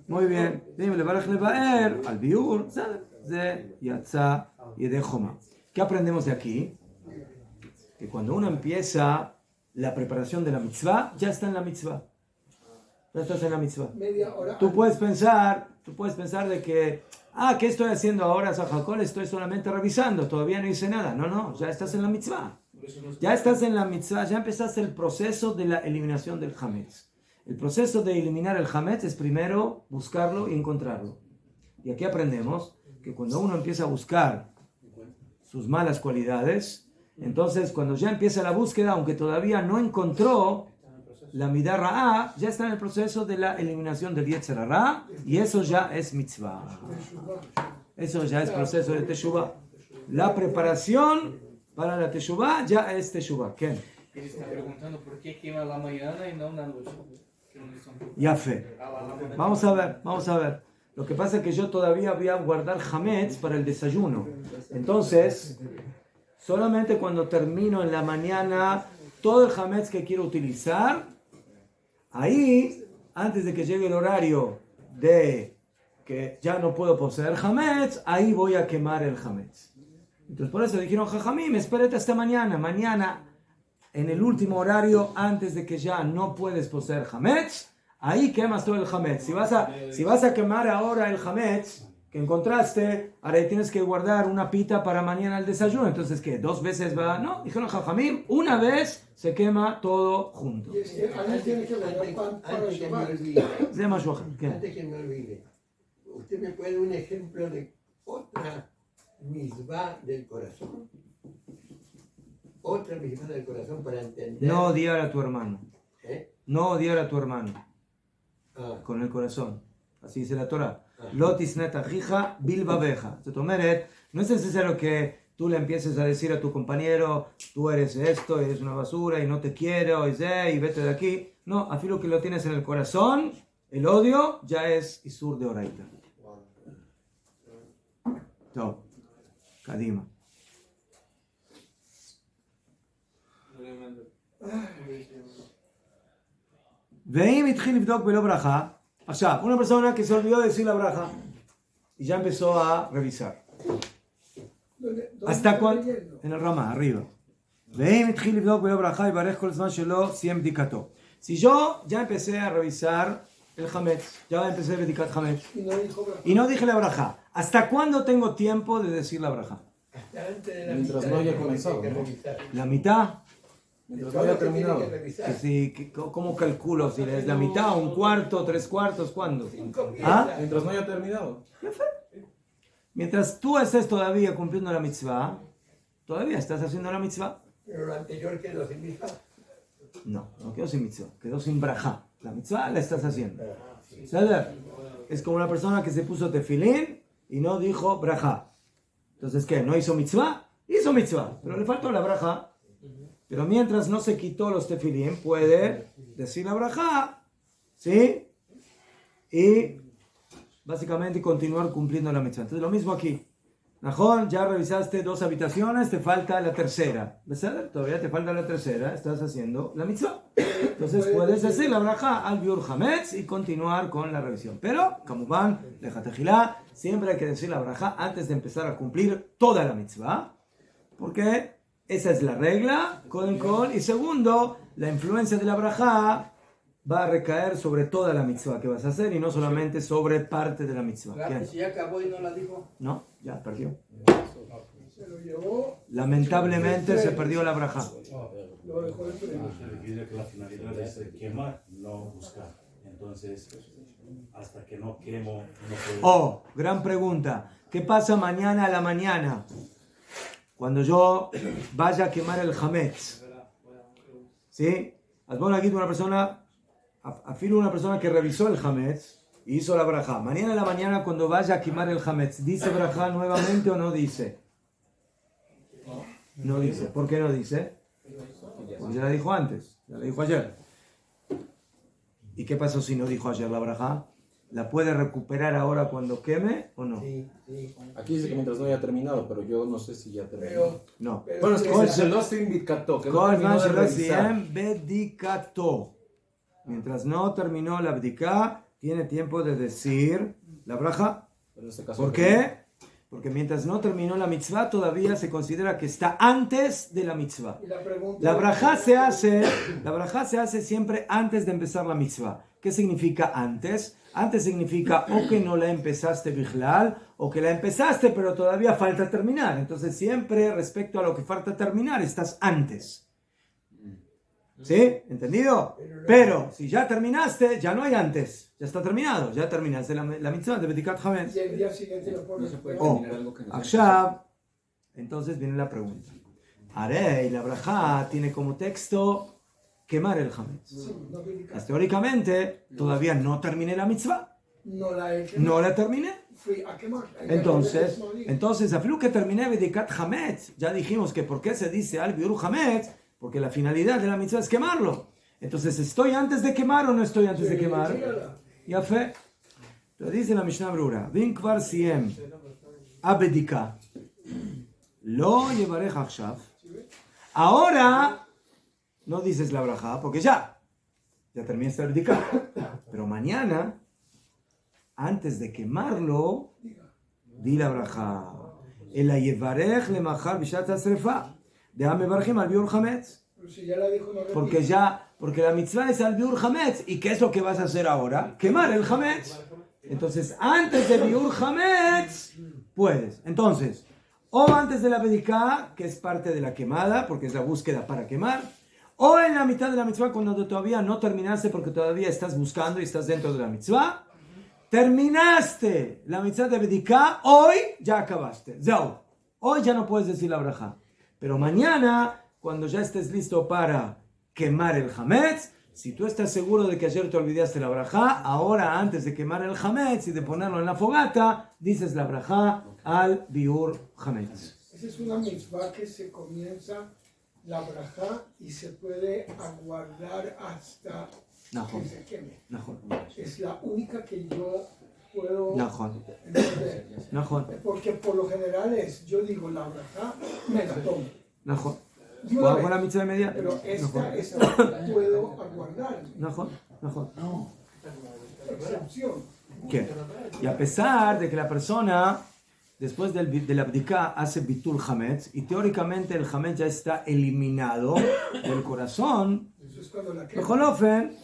Muy bien. ¿Qué aprendemos de aquí? Que cuando uno empieza la preparación de la mitzvah, ya está en la mitzvah. Ya estás en la mitzvah. Tú puedes pensar de que, ¿qué estoy haciendo ahora, Sajacol? Estoy solamente revisando, todavía no hice nada. No, ya estás en la mitzvah. Ya estás en la mitzvah, ya empezaste el proceso de la eliminación del hametz. El proceso de eliminar el hametz es primero buscarlo y encontrarlo. Y aquí aprendemos que cuando uno empieza a buscar sus malas cualidades, entonces cuando ya empieza la búsqueda, aunque todavía no encontró la midah ra'ah, ya está en el proceso de la eliminación del yetzer hara, y eso ya es mitzvah. Eso ya es proceso de teshuvah. La preparación para la teshuvah ya es teshuvah. ¿Qué? Él está preguntando por qué quema la mañana y no una noche. Ya fe. Vamos a ver. Lo que pasa es que yo todavía voy a guardar hametz para el desayuno. Entonces, solamente cuando termino en la mañana todo el hametz que quiero utilizar, ahí, antes de que llegue el horario de que ya no puedo poseer hametz, ahí voy a quemar el hametz. Entonces por eso dijeron, Jajamim, espérate hasta mañana. Mañana, en el último horario, antes de que ya no puedes poseer hametz, ahí quemas todo el hametz. Si vas a quemar ahora el hametz que encontraste, ahora tienes que guardar una pita para mañana el desayuno. Entonces, ¿qué? ¿2 veces va? No, dijeron Jajamim, una vez se quema todo junto. Alguien tiene que guardar pan para Antes que me Shabbat. olvide, ¿Qué? antes que me olvide, ¿usted me puede dar un ejemplo de otra misbah del corazón? Otra misbah del corazón para entender. No odiar a tu hermano. No odiar a tu hermano. Con el corazón. Así dice la Torah. Lotis neta jija bilbabeja. No es necesario que tú le empieces a decir a tu compañero, tú eres esto, eres una basura y no te quiero, y vete de aquí. No, afilo que lo tienes en el corazón, el odio ya es isur de oraita. No. Kadima. Veim itchil ibdok belo braja. O sea, una persona que se olvidó de decir la braja y ya empezó a revisar. ¿Hasta cuándo? En el Ramá, arriba. Veim itchil ibdok belo braja y barej kol zman shelo siem bdikato. Si yo ya empecé a revisar el hametz, ya empecé a bdikat hametz y no dije la braja, ¿hasta cuándo tengo tiempo de decir la braja? Hasta antes de la Mientras mitad no haya que comenzado, hay que ¿no? revisar. ¿La mitad? Mientras Todo no haya lo que tiene terminado. que revisar. ¿Cómo calculo? ¿Si es la mitad, un cuarto, 3 cuartos? ¿Cuándo? 5 ¿Ah? Mientras no haya terminado. Mientras tú estés todavía cumpliendo la mitzvah, todavía estás haciendo la mitzvah. Pero lo anterior quedó sin mitzvah. No quedó sin mitzvah, quedó sin brajá. La mitzvah la estás haciendo. ¿Sabes? Es como una persona que se puso tefilín y no dijo brajá. Entonces, ¿qué? ¿No hizo mitzvah? Hizo mitzvah, pero le faltó la brajá. Pero mientras no se quitó los tefilín, puede decir la brajá, ¿sí? Y básicamente continuar cumpliendo la mitzvah. Entonces, lo mismo aquí. Najón, ya revisaste 2 habitaciones, te falta la tercera. ¿Verdad? Todavía te falta la tercera, estás haciendo la mitzvah. Entonces puedes decir la braja al biur hametz y continuar con la revisión. Pero, como van, lejatejilá, siempre hay que decir la braja antes de empezar a cumplir toda la mitzvah. Porque esa es la regla, con. Y segundo, la influencia de la braja va a recaer sobre toda la mitzvah que vas a hacer y no solamente sobre parte de la mitzvah. Claro, si ya acabó y no la dijo. No, ya perdió. Se lo llevó. Lamentablemente se perdió la braja. Lo dejó el premio. Dice que la finalidad es quemar, no buscar. Entonces, hasta que no quemo, no puedo. Oh, gran pregunta. ¿Qué pasa mañana a la mañana? Cuando yo vaya a quemar el hametz. ¿Sí? Hazbon aquí una persona, afirma una persona que revisó el hametz y hizo la braja. Mañana a la mañana cuando vaya a quemar el hametz, ¿dice braja nuevamente o no dice? No dice. ¿Por qué no dice? Porque ya la dijo antes, ya la dijo ayer. ¿Y qué pasó si no dijo ayer la braja? ¿La puede recuperar ahora cuando queme o no? Sí, sí. Aquí dice que mientras no haya terminado, pero yo no sé si ya terminó. Pero, No. Bueno, es que se lo indicató, que no terminó de revisar. Mientras no terminó la abdicá, tiene tiempo de decir la braja. Pero en este caso, ¿Por qué? Porque mientras no terminó la mitzvah, todavía se considera que está antes de la mitzvah. Y la pregunta La braja se hace siempre antes de empezar la mitzvah. ¿Qué significa antes? Antes significa o que no la empezaste bichlal, o que la empezaste pero todavía falta terminar. Entonces siempre respecto a lo que falta terminar, estás antes. ¿Sí? ¿Entendido? Pero si ya terminaste, ya no hay antes. Ya está terminado. Ya terminaste la mitzvah de Bedikat Hametz. y el día siguiente lo no pones. se puede Oh, terminar algo que no se Akshav. Entonces viene la pregunta. Arey, la braja tiene como texto quemar el hametz. Sí, no criticar. Pues, teóricamente, todavía no terminé la mitzvah. No la he quemado. No la terminé. Fui a quemar. Entonces, aflu que terminé Bedikat Hametz, ya dijimos que por qué se dice al biur hametz, porque la finalidad de la mitzvah es quemarlo. Entonces, ¿estoy antes de quemar o no estoy antes de quemar? Ya fe. Lo dice la Mishnah Brura. Vin kvar siem abedika. Lo llevaré achshav. Ahora no dices la braja porque ya terminaste la abedika. Pero mañana, antes de quemarlo, di la braja. El yevarech le machar bishat asrefa. De Amebarjim al biur hametz. Pero si ya la dijo, no Porque la mitzvah es al biur hametz. ¿Y qué es lo que vas a hacer ahora? Quemar el hametz. Entonces, antes de biur hametz, puedes. Entonces, o antes de la bediká, que es parte de la quemada, porque es la búsqueda para quemar, o en la mitad de la mitzvah, cuando todavía no terminaste, porque todavía estás buscando y estás dentro de la mitzvah. Terminaste la mitzvah de bediká, hoy ya acabaste. Zau. Hoy ya no puedes decir la braja. Pero mañana, cuando ya estés listo para quemar el hametz, si tú estás seguro de que ayer te olvidaste la braja, ahora antes de quemar el hametz y de ponerlo en la fogata, dices la braja al biur hametz. Esa es una mitzvah que se comienza la braja y se puede aguardar hasta que se queme. Es la única que yo puedo entender. Porque por lo general yo digo la braja, me la tomo. ¿Puedo con la mitzvah inmediata? Pero esta puedo aguardar. Excepción. ¿Qué? Y a pesar de que la persona después de la abdicá hace bitul hametz y teóricamente el hametz ya está eliminado del corazón, Bejolofen,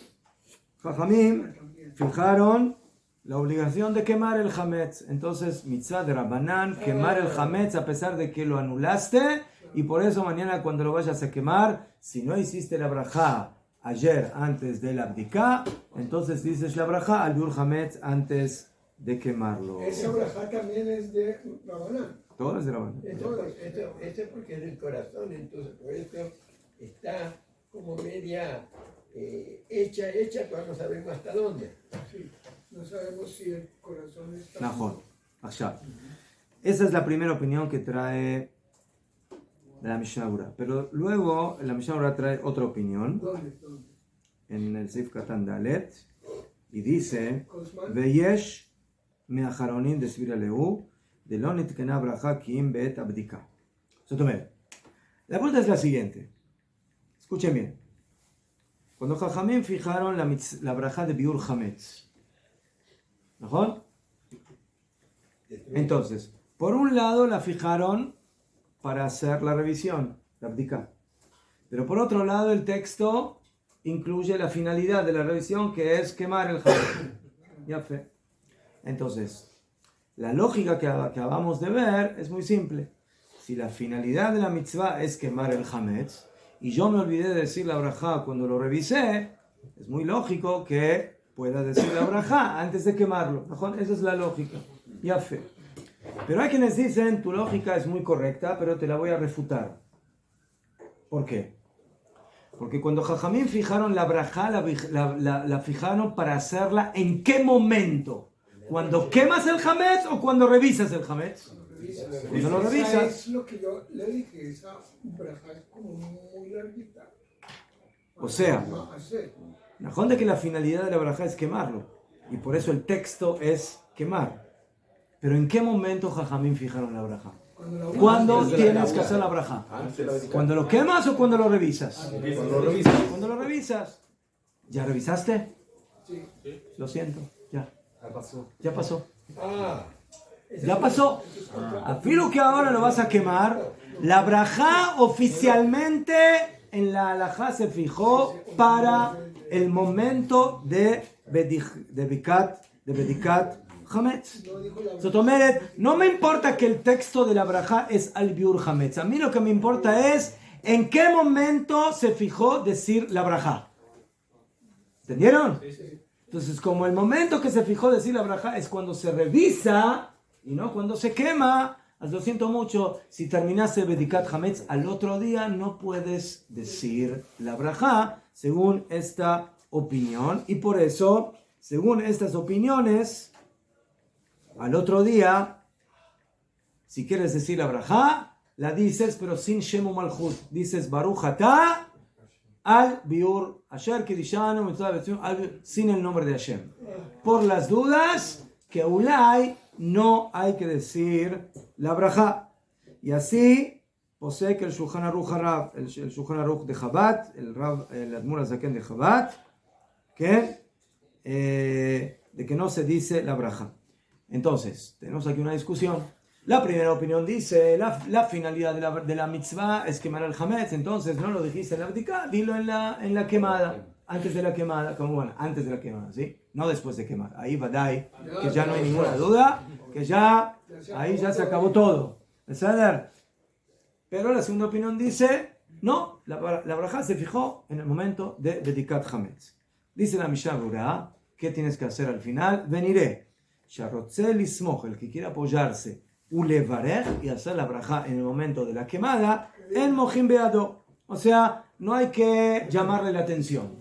Jajamim fijaron la obligación de quemar el hametz. Entonces, mitzvah de Rabbanán, quemar el hametz a pesar de que lo anulaste, y por eso mañana cuando lo vayas a quemar, si no hiciste la brajá ayer antes de la abdicá, entonces dices la brajá al biur hametz antes de quemarlo. Esa braja también es de Rabanán. Todo es de Rabanán. Esto es porque es del corazón, entonces por eso está como media hecha, pero no sabemos hasta dónde. Sí, no sabemos si el corazón está... Najón. Esa es la primera opinión que trae la Mishnah Berurah. Pero luego la Mishnah Berurah trae otra opinión ¿Dónde? en el Seif Katan Dalet y dice: Cosman. Veyesh me'acharonim de Svira Leu de lo nitkena bracha kiim be'et abdika. La pregunta es la siguiente. Escuchen bien. Cuando Jajamim fijaron la braja de Biur Hametz, ¿no? Entonces, por un lado la fijaron para hacer la revisión, la abdika. Pero por otro lado el texto incluye la finalidad de la revisión, que es quemar el hametz. Ya fe. Entonces, la lógica que acabamos de ver es muy simple. Si la finalidad de la mitzvah es quemar el hametz, y yo me olvidé de decir la braja cuando lo revisé, es muy lógico que pueda decir la braja antes de quemarlo. Esa es la lógica. Ya fe. Pero hay quienes dicen, tu lógica es muy correcta, pero te la voy a refutar. ¿Por qué? Porque cuando Jajamín fijaron la braja, la fijaron para hacerla ¿en qué momento? ¿Cuando quemas el hametz o cuando revisas el hametz? Cuando lo revisas. Es lo que yo le dije, esa braja es como muy larguita. O sea, Najón de que la finalidad de la braja es quemarlo. Y por eso el texto es quemar. Pero ¿en qué momento Jajamín fijaron la braja? ¿Cuándo tienes que hacer la braja? ¿Cuando lo quemas o cuando lo revisas? Cuando lo revisas. ¿Ya revisaste? Sí. Lo siento, ya. Ya pasó. Ah, Ya pasó. Afilo que ahora lo vas a quemar. La braja oficialmente en la halajá se fijó para el momento de Bedikat Hametz. No me importa que el texto de la braja es al biur Hametz. A mí lo que me importa es en qué momento se fijó decir la braja. ¿Entendieron? Entonces, como el momento que se fijó decir la braja es cuando se revisa y no cuando se quema, lo siento mucho, si terminaste Bedikat Hametz al otro día no puedes decir la braja según esta opinión. Y por eso, según estas opiniones, al otro día, si quieres decir la braja, la dices, pero sin Shemu Malchut. Dices Baruch Atah al Biur Asher Kidishanu, sin el nombre de Hashem. Por las dudas, que Ulay no hay que decir la braja. Y así posee que el Shulchan Aruch Harav, el Shulchan Aruch de Chabad, el Admur HaZaken de Chabad, de que no se dice la braja. Entonces, tenemos aquí una discusión. La primera opinión dice, la finalidad de la mitzvah es quemar el hametz, entonces no lo dijiste en la abdika, dilo en la quemada, antes de la quemada, como bueno, antes de la quemada, ¿sí? No después de quemar. Ahí vadai, que ya no hay ninguna duda, que ya, ahí ya se acabó todo. Pero la segunda opinión dice, no, la braja se fijó en el momento de Bedikat Hametz. Dice la Mishnah Berurah, ¿qué tienes que hacer al final? Veniré. El que quiera apoyarse ulevarech y hacer la braja en el momento de la quemada en mojim beado, o sea, no hay que llamarle la atención.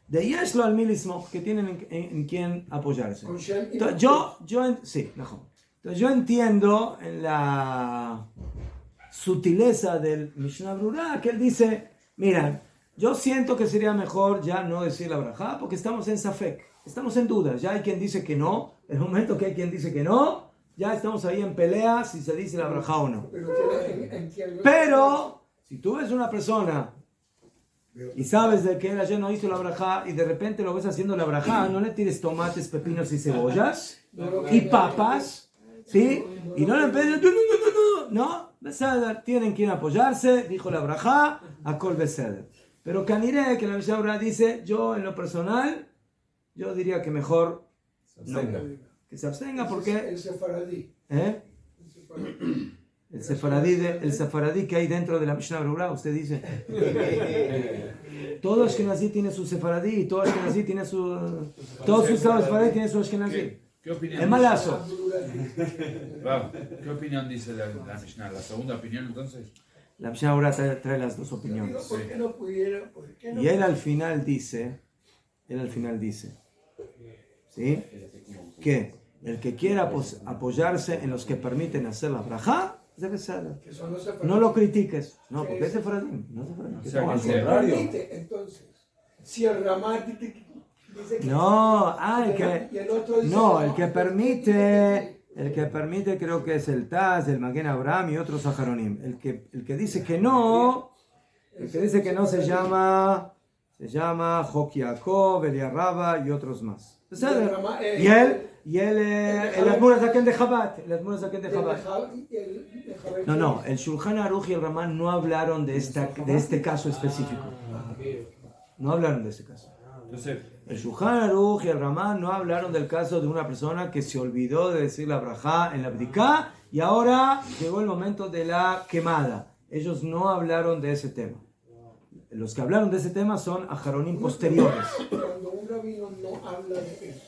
De yeshlo al milismo, que tienen en quien apoyarse. Entonces, yo entiendo en la sutileza del Mishnah Berurah que él dice, mira, yo siento que sería mejor ya no decir la braja porque estamos en safek. Estamos en dudas, ya hay quien dice que no, el momento que hay quien dice que no, ya estamos ahí en pelea si se dice la braja o no. Pero, si tú ves una persona y sabes de que él ayer no hizo la braja y de repente lo ves haciendo la braja, no le tires tomates, pepinos y cebollas y papas, ¿sí? Y no le empiezas, no, Beseder, tienen quien apoyarse, dijo la braja, a Kol Beseder. Pero Kaniré, que la Mishnah Berurah dice, yo en lo personal, yo diría que mejor no, que se abstenga porque el sefaradí. El sefaradí que hay dentro de la Mishnah Berurah, usted dice. Todo Ashkenazí tiene su sefaradí, todo Ashkenazí tiene su, todos sus sefaradí tienen su Ashkenazí. ¿Qué opinión Es dice? malazo. Rav, ¿qué opinión dice la Mishnah? ¿La segunda opinión entonces? La Mishnah ahora trae las dos opiniones. ¿Por qué no pudiera? ¿Por qué no? Y él al final dice, ¿sí? Que el que quiera apoyarse en los que permiten hacer la brajá, debe ser. Que son los No lo critiques. No, porque ese Faradim. No es Faradim. O sea, ¿Cómo que hace? se- Permite, entonces, si el Ramá dice que No, el y que. el otro dice No, que el que permite. El que permite creo que es el Taz, el Maguen Abraham y otros Saharonim. El que dice que no. El que dice que no se llama Jock Yaakov, Eliarraba y otros más. Y él, el Admur Zaken de Chabad. El Admur Zaken de Chabad. No, el Shulchan Aruch y el Ramán no hablaron de este caso específico. No hablaron de ese caso. Entonces, El Shulchan Aruch y el Ramán no hablaron del caso de una persona que se olvidó de decir la brajá en la bdiká y ahora llegó el momento de la quemada. Ellos no hablaron de ese tema. Los que hablaron de ese tema son ajaronim posteriores. Cuando un rabino no habla de eso,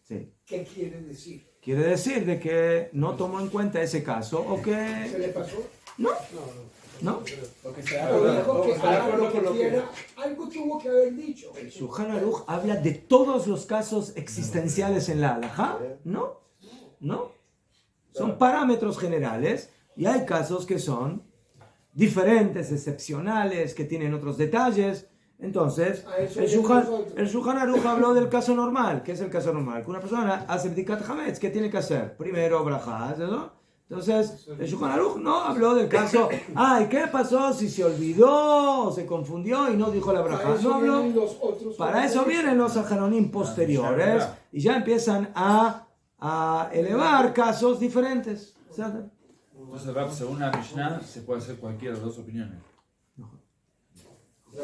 Sí. ¿qué quiere decir? Quiere decir de que no tomó en cuenta ese caso o ¿Se que le pasó? no. O dijo que haga lo que quiera. Algo tuvo que haber dicho. El Shulchan Aruch habla de todos los casos existenciales en la halajá. No. Son parámetros generales y hay casos que son diferentes, excepcionales, que tienen otros detalles. Entonces, el Shulchan Aruch habló del caso normal. ¿Qué es el caso normal? Que una persona hace bdikat hametz, ¿qué tiene que hacer? Primero brajá, ¿no? Entonces, el Shulchan Aruch no habló del caso, ¿y qué pasó si se olvidó o se confundió y no dijo la brajá? No habló. Para eso vienen los ajaronim posteriores y ya empiezan a elevar casos diferentes. entonces Rav, según la Mishnah, se puede hacer cualquiera de las dos opiniones.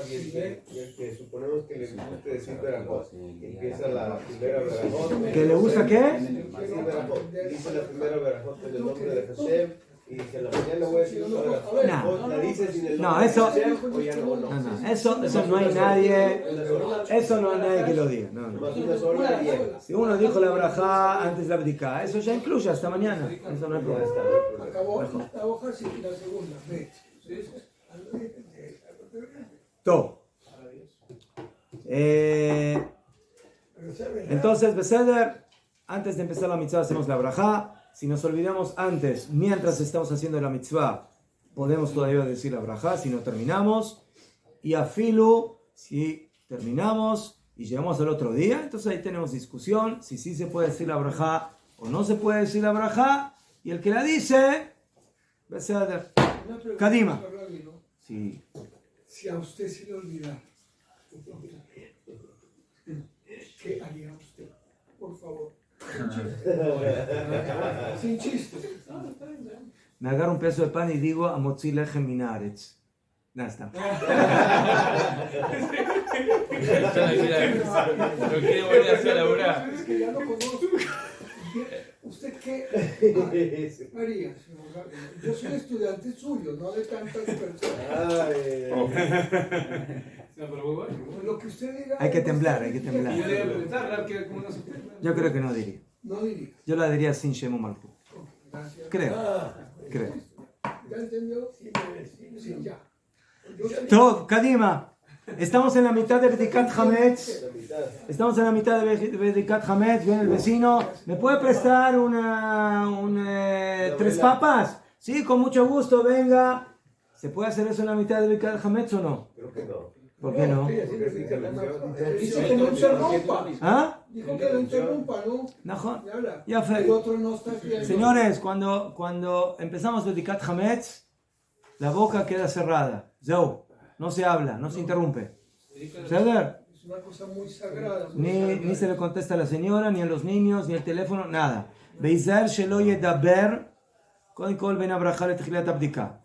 Y el que suponemos que le guste decir Berajot, empieza la primera Berajot. ¿Que le gusta qué? Decir Berajot. Dice la primera Berajot en el nombre de Hashem y dice en la mañana voy a decir otra Berajot. La dice sin el nombre de Hashem o ya no. Eso no hay nadie. Eso no hay nadie que lo diga. No. Más una sola y bien. Si uno dijo la brajá antes de la bdiká, eso ya incluye hasta mañana. Eso no hay problema. Acabó la hoja sin la segunda. Ve. Todo. Entonces, Beseder, antes de empezar la mitzvah hacemos la brajá. Si nos olvidamos antes, mientras estamos haciendo la mitzvah, podemos todavía decir la brajá si no terminamos. Y a Filu, si terminamos y llegamos al otro día, entonces ahí tenemos discusión si sí se puede decir la brajá o no se puede decir la brajá. Y el que la dice, Beseder. Kadima. Sí. Si a usted se le olvida, ¿qué haría usted? Por favor. Sin chiste. Me agarro un pedazo de pan y digo Amotzi lechem min haaretz. Nada, está. Lo quiere volver a hacer laburar. Es que ya lo conozco. ¿Usted qué haría, señor Rabino? Yo soy estudiante suyo, no de tantas personas. Lo que usted diga. Hay que temblar, hay que temblar. Yo le iba a preguntar, ¿qué? ¿Cómo no se puede? Yo creo que no diría. No diría. Yo la diría sin Shemu Malkut. Gracias. Creo. ¿Ya entendió? Sí, ya. Todo, Kadima. Estamos en la mitad de Bedikat Hametz. Estamos en la mitad de Bedikat Hametz. Viene el vecino. ¿Me puede prestar tres papas? Sí, con mucho gusto, venga. ¿Se puede hacer eso en la mitad de Bedikat Hametz o no? Creo que no. ¿Por qué no? Dice que no interrumpa. ¿Ah? Dijo que no interrumpa, ¿no? Najón. Y Ya el fue. otro no está haciendo. Señores, cuando empezamos Bedikat Hametz, la boca queda cerrada. Zeu. No se habla, no se interrumpe. ¿Ceder? Es una cosa muy sagrada. Ni se le contesta a la señora, ni a los niños, ni al teléfono, nada. Beizar shelo yedaber, kol kol ben abraja letchilat abdika.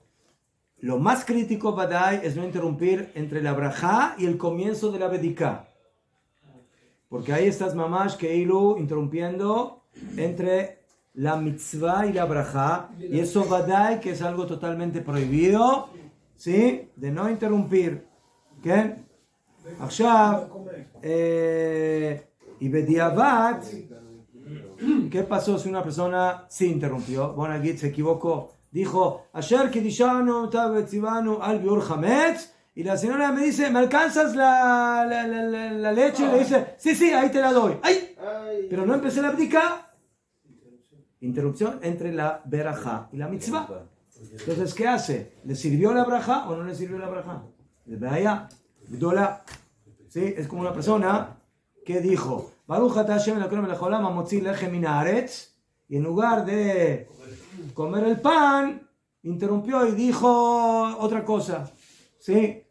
Lo más crítico, Badai, es no interrumpir entre la brajá y el comienzo de la bediká. Porque ahí estás mamash keilu interrumpiendo entre la mitzvah y la brajá. Y eso, Badai, que es algo totalmente prohibido, ¿sí? De no interrumpir. ¿Qué? עכשיו, y בדיעבד, ¿Qué pasó si una persona se interrumpió? Bueno, aquí se equivocó. Dijo, ayer Kidishanu, Tabetzivanu, al Biur Hametz. Y la señora me dice, ¿me alcanzas la leche? Y le dice, sí, ahí te la doy. ¡Ay! Pero no empecé la abdica. Interrupción entre la berajá y la mitzvah. Entonces, ¿qué hace? ¿Le sirvió la braja o no le sirvió la braja? Le vaya, gdola. ¿Sí? Es como una persona que dijo, Baruch atah Hashem Elokeinu melech haolam hamotzi lechem min haaretz, y en lugar de comer el pan, interrumpió y dijo otra cosa. ¿Sí?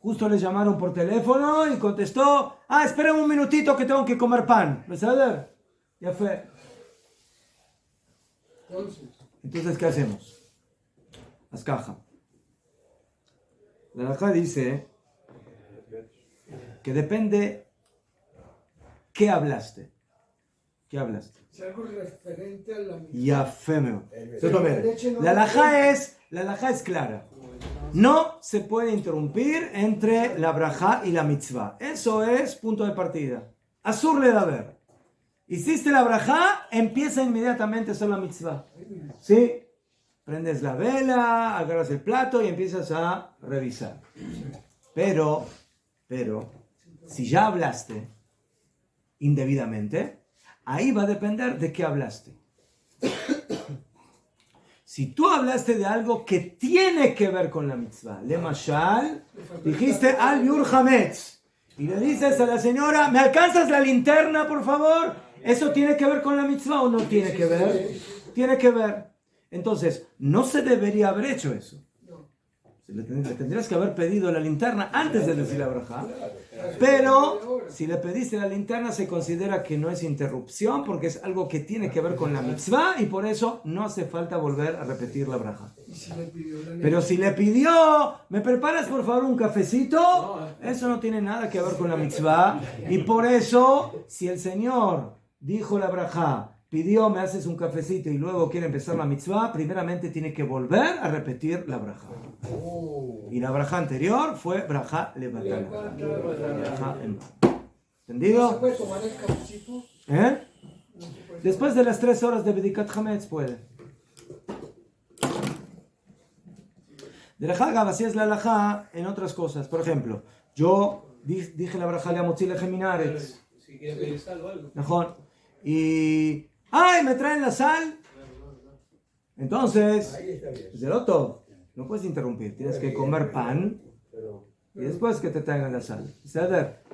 Justo le llamaron por teléfono y contestó, esperen un minutito que tengo que comer pan. ¿Me sabes? Ya fue. Entonces, ¿qué hacemos? Haz caja. La halajá dice que depende qué hablaste. ¿Qué hablaste? Es algo referente a la mitzvah. Ya femeo. La halajá es clara. No se puede interrumpir entre la brajá y la mitzvah. Eso es punto de partida. Asur le da ver. Hiciste la brajá, empieza inmediatamente a hacer la mitzvah. ¿Sí? Prendes la vela, agarras el plato y empiezas a revisar. Pero, si ya hablaste indebidamente, ahí va a depender de qué hablaste. Si tú hablaste de algo que tiene que ver con la mitzvah, le mashal, dijiste al Biur Hametz, y le dices a la señora, ¿me alcanzas la linterna, por favor? ¿Eso tiene que ver con la mitzvah o no tiene que ver? Tiene que ver. Entonces, no se debería haber hecho eso. Le tendrías que haber pedido la linterna antes de decir la braja. Pero, si le pediste la linterna, se considera que no es interrupción, porque es algo que tiene que ver con la mitzvah, y por eso no hace falta volver a repetir la braja. Pero si le pidió, ¿me preparas por favor un cafecito? Eso no tiene nada que ver con la mitzvah. Y por eso, si el Señor dijo la braja, pidió, me haces un cafecito y luego quiere empezar la mitzvah, primeramente tiene que volver a repetir la braja. Y la braja anterior fue braja levatala. ¿Entendido? ¿Se puede tomar el cafecito? Después de las 3 horas de Bedikat Hametz puede. De la Hagab, así es la halajá en otras cosas. Por ejemplo, yo dije la braja le amotzi lechem min haaretz. Si quiere pedir sal o algo. Najón. Y ¡ay! ¿Me traen la sal? Entonces, Zeroto, no puedes interrumpir. Tienes que comer pan y después que te traigan la sal. ¿Saber?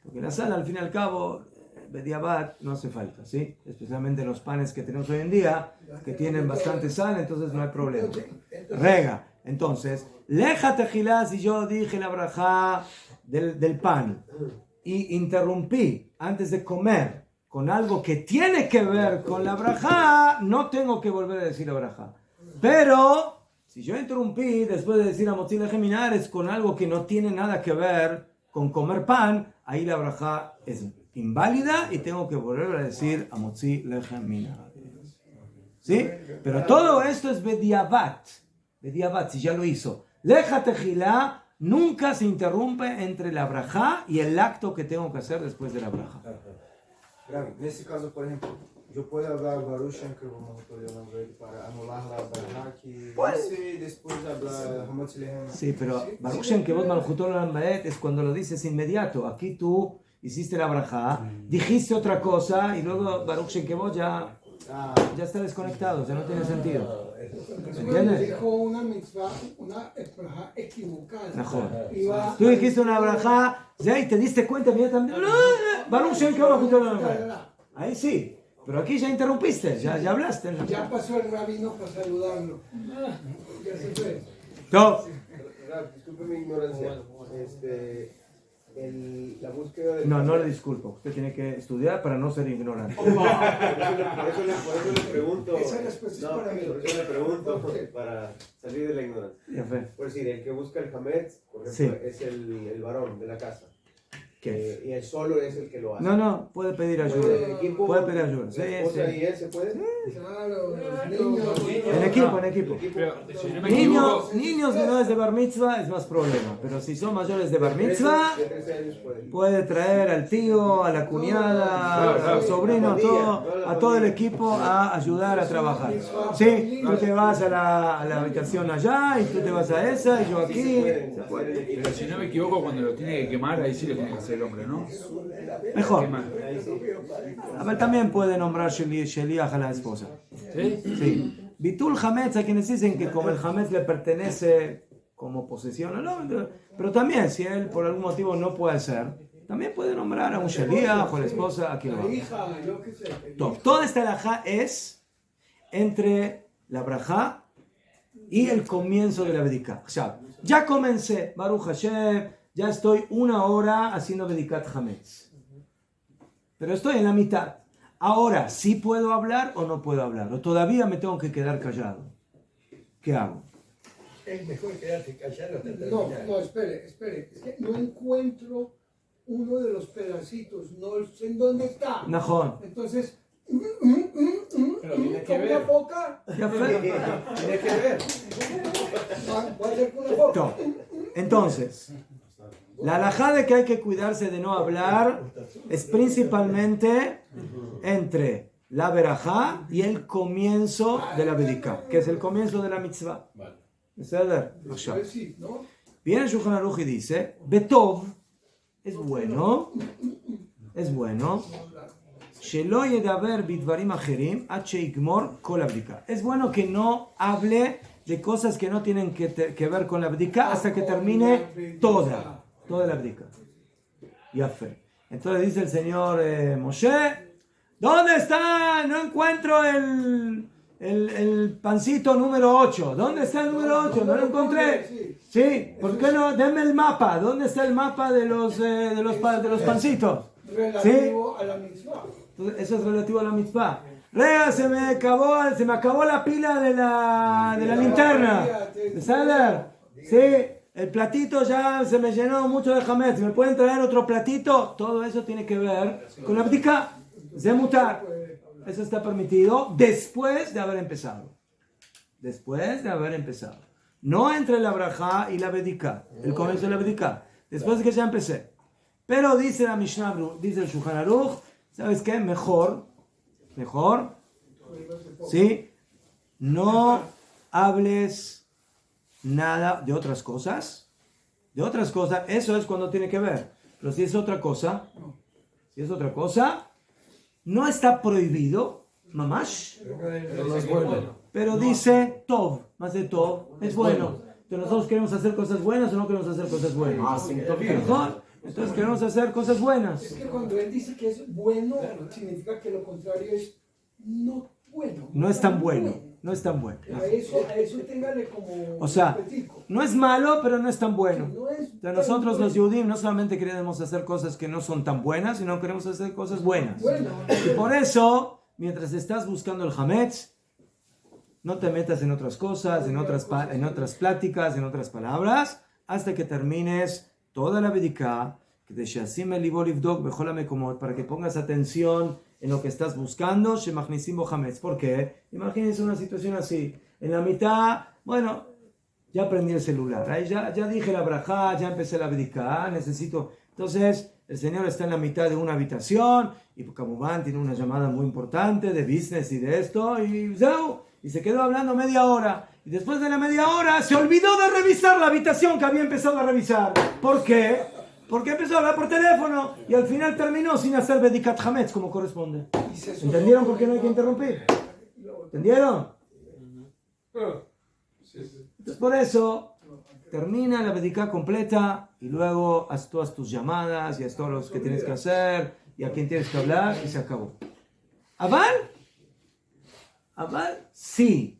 Porque la sal, al fin y al cabo, bediabat no hace falta, ¿sí? Especialmente los panes que tenemos hoy en día, que tienen bastante sal, entonces no hay problema. Rega. Entonces, leja tejilá, si yo dije la brajá del pan y interrumpí antes de comer con algo que tiene que ver con la brajá, no tengo que volver a decir la brajá. Pero, si yo interrumpí después de decir amotzi lechem min haaretz con algo que no tiene nada que ver con comer pan, ahí la brajá es inválida y tengo que volver a decir amotzi lechem min haaretz. ¿Sí? Pero todo esto es bediabat. Bediabat, si ya lo hizo. Leja tejilá nunca se interrumpe entre la brajá y el acto que tengo que hacer después de la brajá. Nesse caso, por ejemplo, yo puedo hablar Baruch Shem, que vamos a poder hablar para anular la braja que dice y después hablar Hamotzi Lechem. Sí, pero Baruch Shem que vos malchutó la Baet es cuando lo dices inmediato. Aquí tú hiciste la brajá, dijiste otra cosa y luego Baruch Shem que vos ya está desconectado, o sea, no tiene sentido. ¿Entiendes? Dijo una mitzvah, una brajá equivocada. Mejor. Tú dijiste una brajá, y te diste cuenta inmediatamente. Baruch Shem que vos malchutó la Baet. Ahí sí. Pero aquí ya interrumpiste, ya hablaste. Ya pasó el rabino para saludarlo. Ya se fue. No. Disculpe mi ignorancia. La búsqueda de... No le disculpo. Usted tiene que estudiar para no ser ignorante. Por eso le pregunto. Por eso le pregunto para salir de la ignorancia. Ya fue. Por decir, el que busca el hametz, por ejemplo, es el varón de la casa. ¿Qué? Y él solo es el que lo hace. No, puede pedir ayuda. ¿El equipo, Puede pedir ayuda. la Sí, esposa sí. y él se puede? Claro, los niños. En equipo. Pero, si no me equivoco, Niños menores de bar mitzvah es más problema, pero si son mayores de bar mitzvah, De 13 años puede. puede traer al tío, a la cuñada, al sobrino, a todo el equipo a ayudar a trabajar. Sí, tú te vas a la habitación allá y tú te vas a esa y yo aquí. pero si no me equivoco, cuando lo tiene que quemar, ahí sí lo tiene que hacer el hombre, ¿no? Mejor. Quemar. A ver, también puede nombrar Sheliach a la esposa. ¿Sí? Sí. Bitul Hametz, a quienes dicen que como el Hametz le pertenece como posesión o no, pero también si él por algún motivo no puede hacer, también puede nombrar a un Sheliach o a la esposa a quien lo La haga. hija, yo qué sé. Toda esta alajá es entre la brajá y el comienzo de la Bediká. O sea, ya comencé, Baruch Hashem, ya estoy 1 hora haciendo Bedikat Hametz. Pero estoy en la mitad. Ahora, ¿sí puedo hablar o no puedo hablar? ¿O todavía me tengo que quedar callado? ¿Qué hago? Es mejor quedarse callado hasta No, terminar. espere. Es que no encuentro uno de los pedacitos, no sé en dónde está. Najón. Entonces, Pero tiene que con una ver. boca, Ya fue. Tiene que ver. va a ser con una boca. No. Entonces, la alajá de que hay que cuidarse de no hablar es principalmente entre la verajá y el comienzo de la Bediká, que es el comienzo de la mitzvah. ¿Beseder? Pues sí, ¿no? Viene el Shulchan Aruch y dice, Betov, es bueno, Shelo yedaber bidvarim acherim ad sheigmor kol abdika. Es bueno que no hable de cosas que no tienen que ver con la abdika hasta que termine toda la abdika. Ya fe. Entonces dice el señor Moshe, ¿dónde está? No encuentro el pancito número 8. ¿Dónde está el número 8? No lo encontré. Sí, ¿por qué no? Denme el mapa. ¿Dónde está el mapa de los pancitos? Relativo a la mitzvah. Entonces, eso es relativo a la mitzvah. Rea, se me acabó la pila de la linterna. ¿Sabes? Sí, el platito ya se me llenó mucho de hametz. ¿Me pueden traer otro platito? Todo eso tiene que ver con la abdika. Zemutar. Eso está permitido después de haber empezado. No entre la brajá y la bedika. El comienzo de la bedika. Después de que ya empecé. Pero dice la Mishnah, dice el Shulchan Aruch, ¿sabes qué? Mejor, ¿sí? No hables nada de otras cosas. Eso es cuando tiene que ver. Pero si es otra cosa, no está prohibido, mamash, pero dice tov, más de tov, es bueno. Entonces nosotros queremos hacer cosas buenas o no queremos hacer cosas buenas. Mejor. Entonces queremos hacer cosas buenas. Es que cuando él dice que es bueno, significa que lo contrario es no bueno. No es tan bueno. A eso téngale como... O sea, respetico. no es malo, pero no es tan bueno. No es Entonces tan nosotros bueno. los Yehudim no solamente queremos hacer cosas que no son tan buenas, sino queremos hacer cosas buenas. Bueno. Y por eso, mientras estás buscando el hametz, no te metas en otras cosas, en otras pláticas, en otras palabras, hasta que termines toda la Bediká, para que pongas atención en lo que estás buscando. ¿Por qué? Imagínense una situación así. En la mitad, bueno, ya prendí el celular, ahí ya dije la brajá, ya empecé la Bediká, necesito... Entonces, el señor está en la mitad de una habitación y Kamubán tiene una llamada muy importante de business y de esto y se quedó hablando media hora. Y después de la media hora se olvidó de revisar la habitación que había empezado a revisar. ¿Por qué? Porque empezó a hablar por teléfono y al final terminó sin hacer Bedikat Hametz como corresponde. ¿Entendieron por qué no hay que interrumpir? ¿Entendieron? Entonces por eso termina la Bediká completa y luego haz todas tus llamadas y haz todos los que tienes que hacer y a quién tienes que hablar y se acabó. ¿Aval? Sí.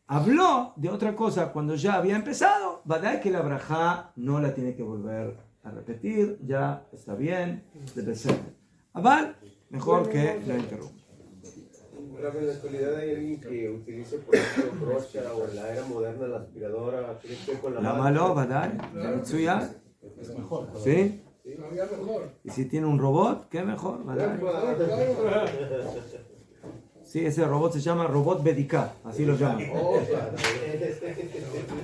Habló de otra cosa cuando ya había empezado. Badai que la brajá no la tiene que volver a repetir. Ya está bien. Debe ser. Aval, mejor que la interrumpa. Pero en la actualidad hay alguien que utilice, por ejemplo, brocha o en la era moderna la aspiradora. ¿Tiene que ver con la La mano? malo, badai. La mitsuya. Es mejor. ¿Sí? Todavía mejor. Y si tiene un robot, ¿qué mejor? ¿Verdad? Claro. Sí, ese robot se llama robot Bediká, así lo llaman.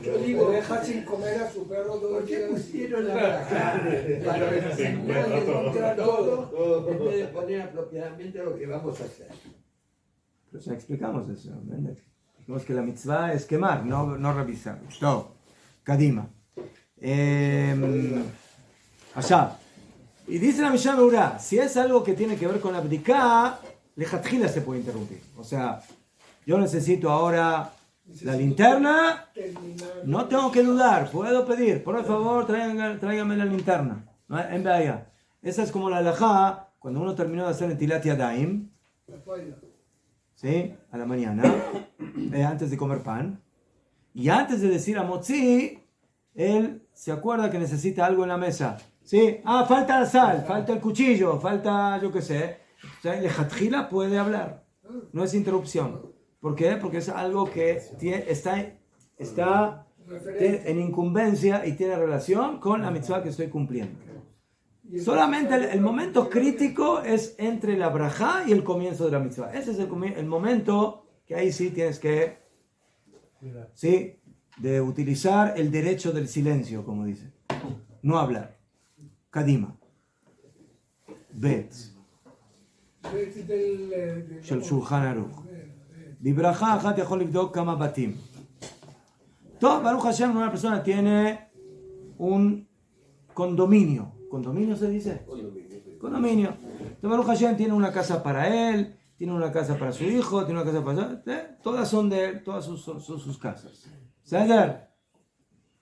Yo digo, deja sin comer a su perro todo el día. Pusieron la braja para enseñar a encontrar todo en vez de poner apropiadamente lo que vamos a hacer. Pero ya explicamos eso. Dijimos que la mitzvah es quemar, no revisar. Todo. Kadima. Allá. Y dice la Mishnah Berurá, si es algo que tiene que ver con la bdiká, lejatjila se puede interrumpir. O sea, yo necesito ahora la linterna, no tengo que dudar, puedo pedir, por favor, tráigame la linterna. ¿No? En vaya. Esa es como la halajá, cuando uno terminó de hacer el Tilat Yadayim, ¿sí? A la mañana, antes de comer pan, y antes de decir a Motzi, él se acuerda que necesita algo en la mesa. ¿Sí? Falta la sal, falta el cuchillo, falta yo qué sé. O sea, lejatjila puede hablar. No es interrupción. ¿Por qué? Porque es algo que está en incumbencia y tiene relación con la mitzvah que estoy cumpliendo. Solamente el momento crítico es entre la brajá y el comienzo de la mitzvah. Ese es el momento que ahí sí tienes que, ¿sí?, de utilizar el derecho del silencio, como dice. No hablar. Kadima. Bet. של שולחן ערוך. בברכה אחת יכול לבדוק כמה בתים. טוב, ברוך השם, una persona tiene un condominio. ¿Condominio se dice? Condominio. Entonces, Baruch Hashem tiene una casa para él, tiene una casa para su hijo, tiene una casa para... Todas son de él, todas son sus casas. ¿Sabes?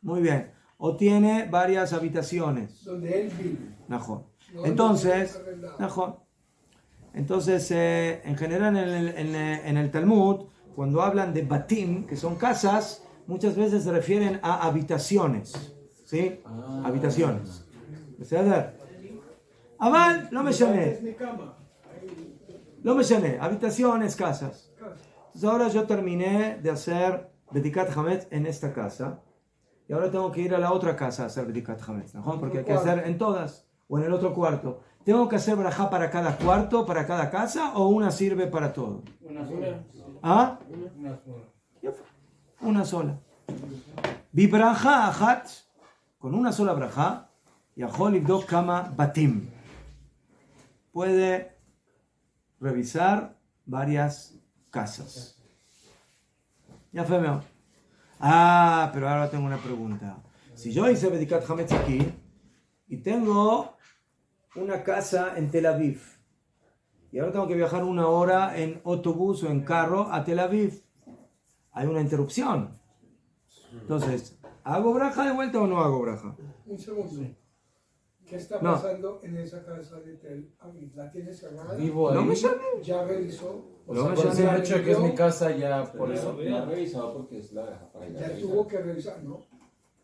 Muy bien. O tiene varias habitaciones. Donde él vive. Mejor. Entonces, mejor. Entonces, en general en el Talmud, cuando hablan de batim, que son casas, muchas veces se refieren a habitaciones. ¿Sí? Habitaciones. Aval, no me llamé. No me llamé. Habitaciones, casas. Entonces ahora yo terminé de hacer Bedikat Hametz en esta casa. Y ahora tengo que ir a la otra casa a hacer Bedikat Hametz, ¿no? Porque hay que hacer en todas. O en el otro cuarto. ¿Tengo que hacer brajá para cada cuarto, para cada casa? ¿O una sirve para todo? Una sola. ¿Ah? Una sola. Una sola. Bibraja ajat. Con una sola brajá. Yahol ibdok kama batim. Puede revisar varias casas. Ya fue mejor. Pero ahora tengo una pregunta. Si yo hice Bedikat Hametz aquí y tengo una casa en Tel Aviv y ahora tengo que viajar 1 hora en autobús o en carro a Tel Aviv, hay una interrupción. Entonces, ¿hago braja de vuelta o no hago braja? Un segundo. ¿Qué está pasando en esa casa de Tel Aviv? ¿La tiene cerrada? Vivo ahí. No me llamé. ¿Ya revisó? O sea, por el simple hecho de que es mi casa, ya por eso. No ha revisado porque es la braja para ir a Ya revisar. tuvo que revisar, ¿no?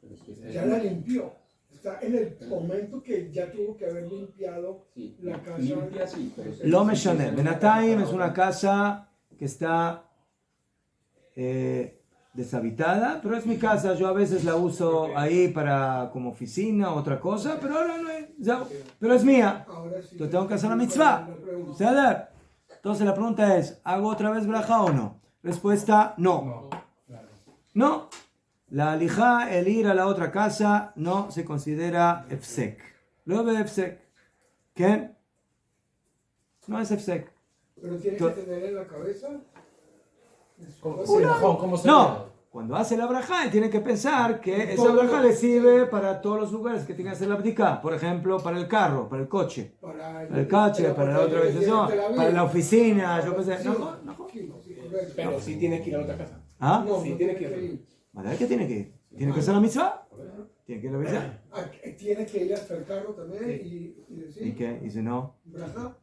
Pero es que Ya la limpió. Está en el momento que ya tuvo que haber limpiado sí, la casa. limpia sí, pero Lo me llamé. Benatayim es una casa que está deshabitada, pero es mi casa. Yo a veces la uso ahí para como oficina, otra cosa, pero ahora no es, pero es mía. Ahora sí. Entonces tengo que hacer la mitzvah. ¿Sabes? Entonces la pregunta es, ¿hago otra vez braja o no? Respuesta, no. No. La alijá, el ir a la otra casa, no se considera efsek. Lo ve efsek. ¿Qué? No es efsek. Pero tiene que tener en la cabeza. ¿Cómo se No. Cuando hace la braja, él tiene que pensar que esa braja le sirve para todos los lugares que tiene que hacer la bdika. Por ejemplo, para el carro, para el coche. Para el coche, para la otra habitación, para la oficina, yo qué sé. No. Pero sí tiene que ir a otra casa. ¿Ah? No, Sí, no tiene que ir. ¿Vale? ¿Qué tiene que ir? ¿Tiene que hacer la mitzvah? Tiene que ir a la mitzvah. Tiene que ir hasta el carro también y decir. ¿Y qué? Dice no. ¿Braja?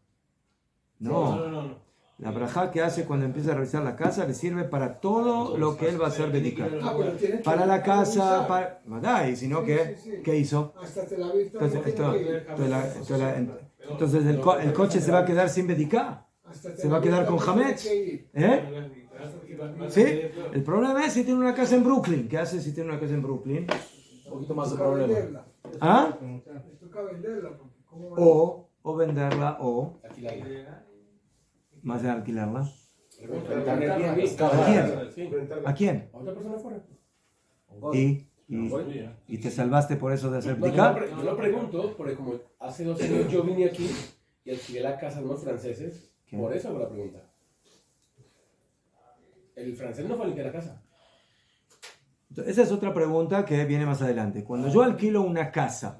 No. La braja que hace cuando empieza a revisar la casa le sirve para todo lo que él va a hacer dedicar. Pero tiene que Para la casa, revisar. para... ¿Verdad? Y si no, ¿qué? ¿Qué hizo? Hasta Tel Aviv Entonces, también tiene que ir. entonces el coche se va a quedar sin dedicar. Hasta Tel Se va a quedar Aviv con también Hametz. tiene que ir. ¿Eh? ¿Sí? El problema es si tiene una casa en Brooklyn. ¿Qué hace si tiene una casa en Brooklyn? Un poquito más de Toca problema. venderla. ¿Ah? Les toca venderla. Porque o venderla, o Alquilarla. más de alquilarla. Rentarla. Sí. ¿A quién? A otra persona fuera. Y te salvaste por eso de hacer No, bdika. yo lo pregunto porque como hace 2 años yo vine aquí y alquilé la casa de unos franceses, ¿Qué? por eso hago la pregunta. El francés no fue a limpiar la casa. Esa es otra pregunta que viene más adelante. Cuando yo alquilo una casa,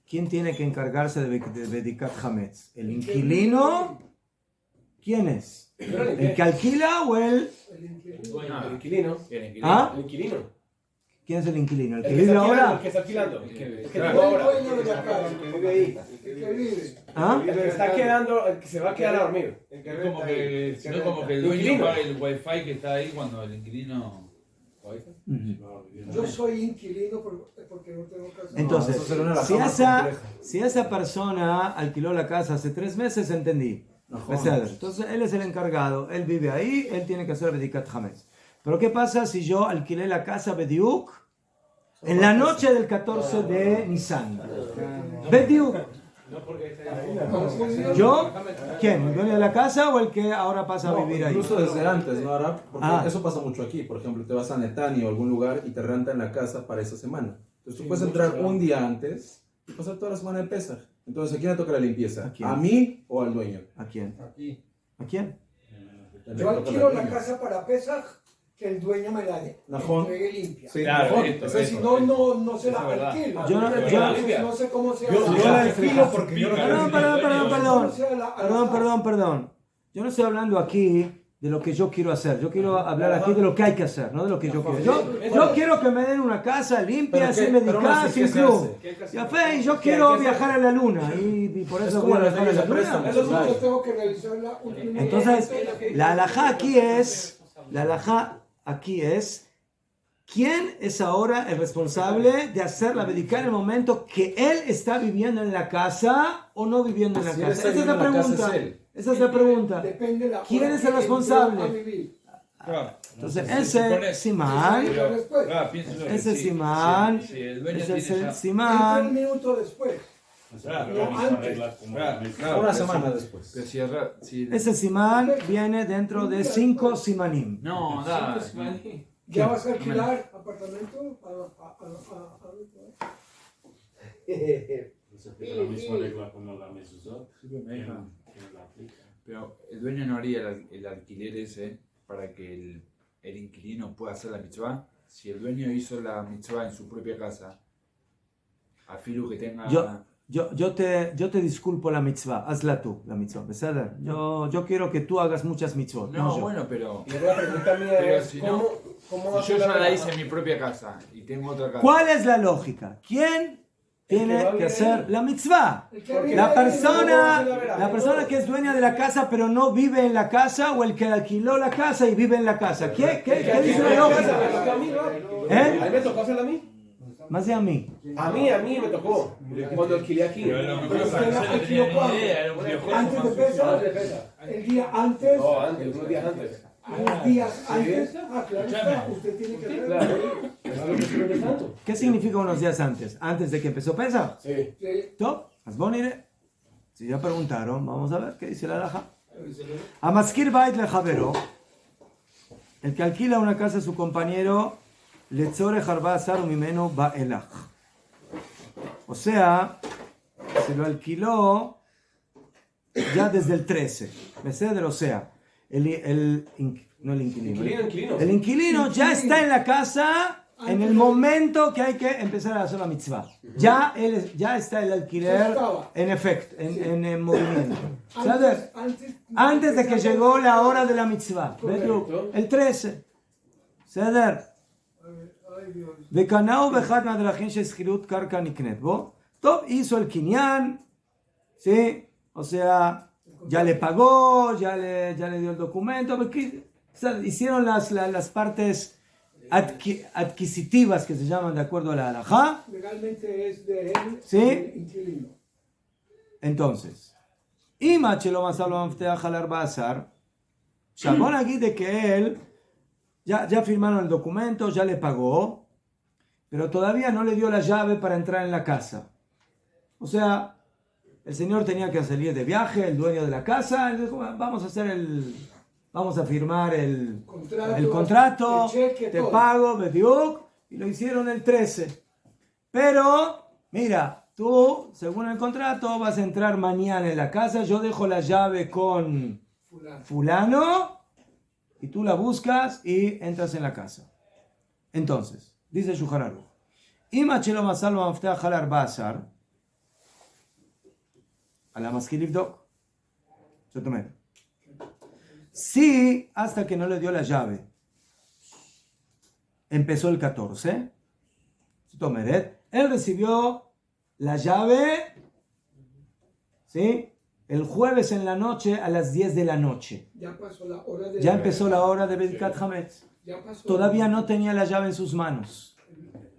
¿quién tiene que encargarse de bdikat hametz? ¿El inquilino? ¿Quién es? Yo la ¿El limpié. que alquila o el...? El inquilino. ¿Ah? El inquilino. ¿Quién es el inquilino? ¿El que El vive está alquilando, ahora? el que está alquilando. El que Claro. llegó ahora. El dueño de la casa, El que vive ahí. el que vive. ¿Ah? El que está quedando, el que se va a quedar a dormir. El que Es renta como ahí. que, que no como que el El dueño inquilino. paga el wifi que está ahí cuando el inquilino... Ujú. Yo soy inquilino porque no tengo casa. Entonces, eso será una si razón más esa, compleja. si esa persona alquiló la casa hace 3 meses, entendí. Beseder. Entonces, él es el encargado, él vive ahí, él tiene que hacer bdikat hametz. Pero ¿qué pasa si yo alquilé la casa bediuk en la noche del 14 de Nisan? Bediuk. ¿Yo? ¿Quién? ¿El dueño de la casa o el que ahora pasa a vivir ahí? Incluso desde antes, ¿no, Arab? Porque Ah. eso pasa mucho aquí. Por ejemplo, te vas a Netani o algún lugar y te rentan la casa para esa semana. Entonces tú puedes entrar un día antes y pasar toda la semana de Pesaj. Entonces, ¿a quién le toca la limpieza? ¿A quién? ¿A mí o al dueño? ¿A quién? ¿A quién? Yo alquilo la casa para Pesach, que el dueño me la Najón. entregue limpia. Sí, Claro, mejor. esto, Pero si no, no se la Eso es verdad. alquilo. Yo no- Entonces, yo- no sé cómo se Yo hace. la alquilo porque yo no Perdón, Perdón. perdón. Yo no estoy hablando aquí de lo que yo quiero hacer. Yo quiero hablar aquí de lo que hay que hacer, no de lo que yo quiero. Yo quiero que me den una casa limpia, sin pero no medicar, sé sin qué se club. hace. Y a fe, y yo quiero viajar a la luna. Y por eso como voy a las viajar a la leyes de préstamo. luna. Entonces yo tengo que revisar la última. Entonces, la alajá aquí es, ¿quién es ahora el responsable de hacer la bediká en el momento que él está viviendo en la casa o no viviendo en la Si él casa? está Esa es la viviendo en la casa, pregunta. es él. Esa es la pregunta. Depende la ¿Quién hora es el que responsable? entró a vivir. Claro. Entonces, Se ese supone- simán, Claro, piénselo que ese sí, simán, sí, el dueño ese es tiene el ya- Entra un simán. minuto después. Claro, No, antes. Claro, Una pero semana si- después. pero si erra- si- Ese simán viene dentro de 5 simanim. No, da. ¿Ya vas a alquilar apartamento? La misma regla como la mezuzot. Pero el dueño no haría el alquiler ese para que el inquilino pueda hacer la mitzvah. Si el dueño hizo la mitzvah en su propia casa, a Filu que tenga... Yo te disculpo la mitzvah, hazla tú, la mitzvah, ¿besada? Yo quiero que tú hagas muchas mitzvot. No, yo. bueno, pero... Y luego la pregunta mía Pero es, si ¿cómo Si yo hacer ya la hice en mi propia casa y tengo otra casa... ¿Cuál es la lógica? ¿Quién tiene va que bien hacer ahí. la mitzvah? Porque La no persona, que es dueña de la casa pero no vive en la casa o el que alquiló la casa y vive en la casa. ¿Qué dice la lógica? A mí ¿Eh? me tocó hacerla a mí. Más de a mí. A mí me tocó. Cuando alquilé aquí. Pero usted la alquiló cuando? Antes de Pesach, el día antes, No, antes, unos días antes. unos días antes. Claro está, usted tiene que hacerlo. Claro. Es lo que estoy pensando. ¿Qué significa unos días antes? ¿Antes de que empezó Pesach? Sí. Sí. ¿Top? Asbonire. Si ya preguntaron, vamos a ver qué dice la alhaja. Amaskir bait lejavero. El que alquila una casa a su compañero, letzore harba asar umimeno ba'elach. O sea, se lo alquiló ya desde el 13. O sea, no el inquilino. Inquilino. El inquilino ya está en la casa en el momento que hay que empezar a hacer la mitzvah. Ya está el alquiler en efecto, en movimiento. ¿Sabes? Antes de que llegó la hora de la mitzvah. Correcto. El 13. ¿Sabes? וקנאו באחד מהדרכים של שכירות קרקע נקנית בו. טוב, hizo el kinyan, ¿sí? O sea, ya le pagó, ya le dio el documento, porque, o sea, hicieron las partes adquisitivas que se llaman de acuerdo a la halajá. Legalmente es de él, ¿Sí? el inquilino. Entonces, אם עד שלא מסר לו המפתח על 14, עכשיו בוא נגיד que él, ya firmaron el documento, ya le pagó, pero todavía no le dio la llave para entrar en la casa. O sea, El señor tenía que salir de viaje, el dueño de la casa, él dijo, vamos a firmar el contrato, el cheque, te todo. pago, bediuk, y lo hicieron el 13. Pero, mira, tú, según el contrato, vas a entrar mañana en la casa, yo dejo la llave con fulano, y tú la buscas y entras en la casa. Entonces, dice Shulchan Aruch, Ima chelo masal mafteach al arba'asar, a la maskil livdok. Si hasta que no le dio la llave empezó el 14, él recibió la llave, ¿sí?, el jueves en la noche a las 10 de la noche. Ya pasó la hora de Ya empezó la hora de Bedikat Hametz. Todavía no tenía la llave en sus manos.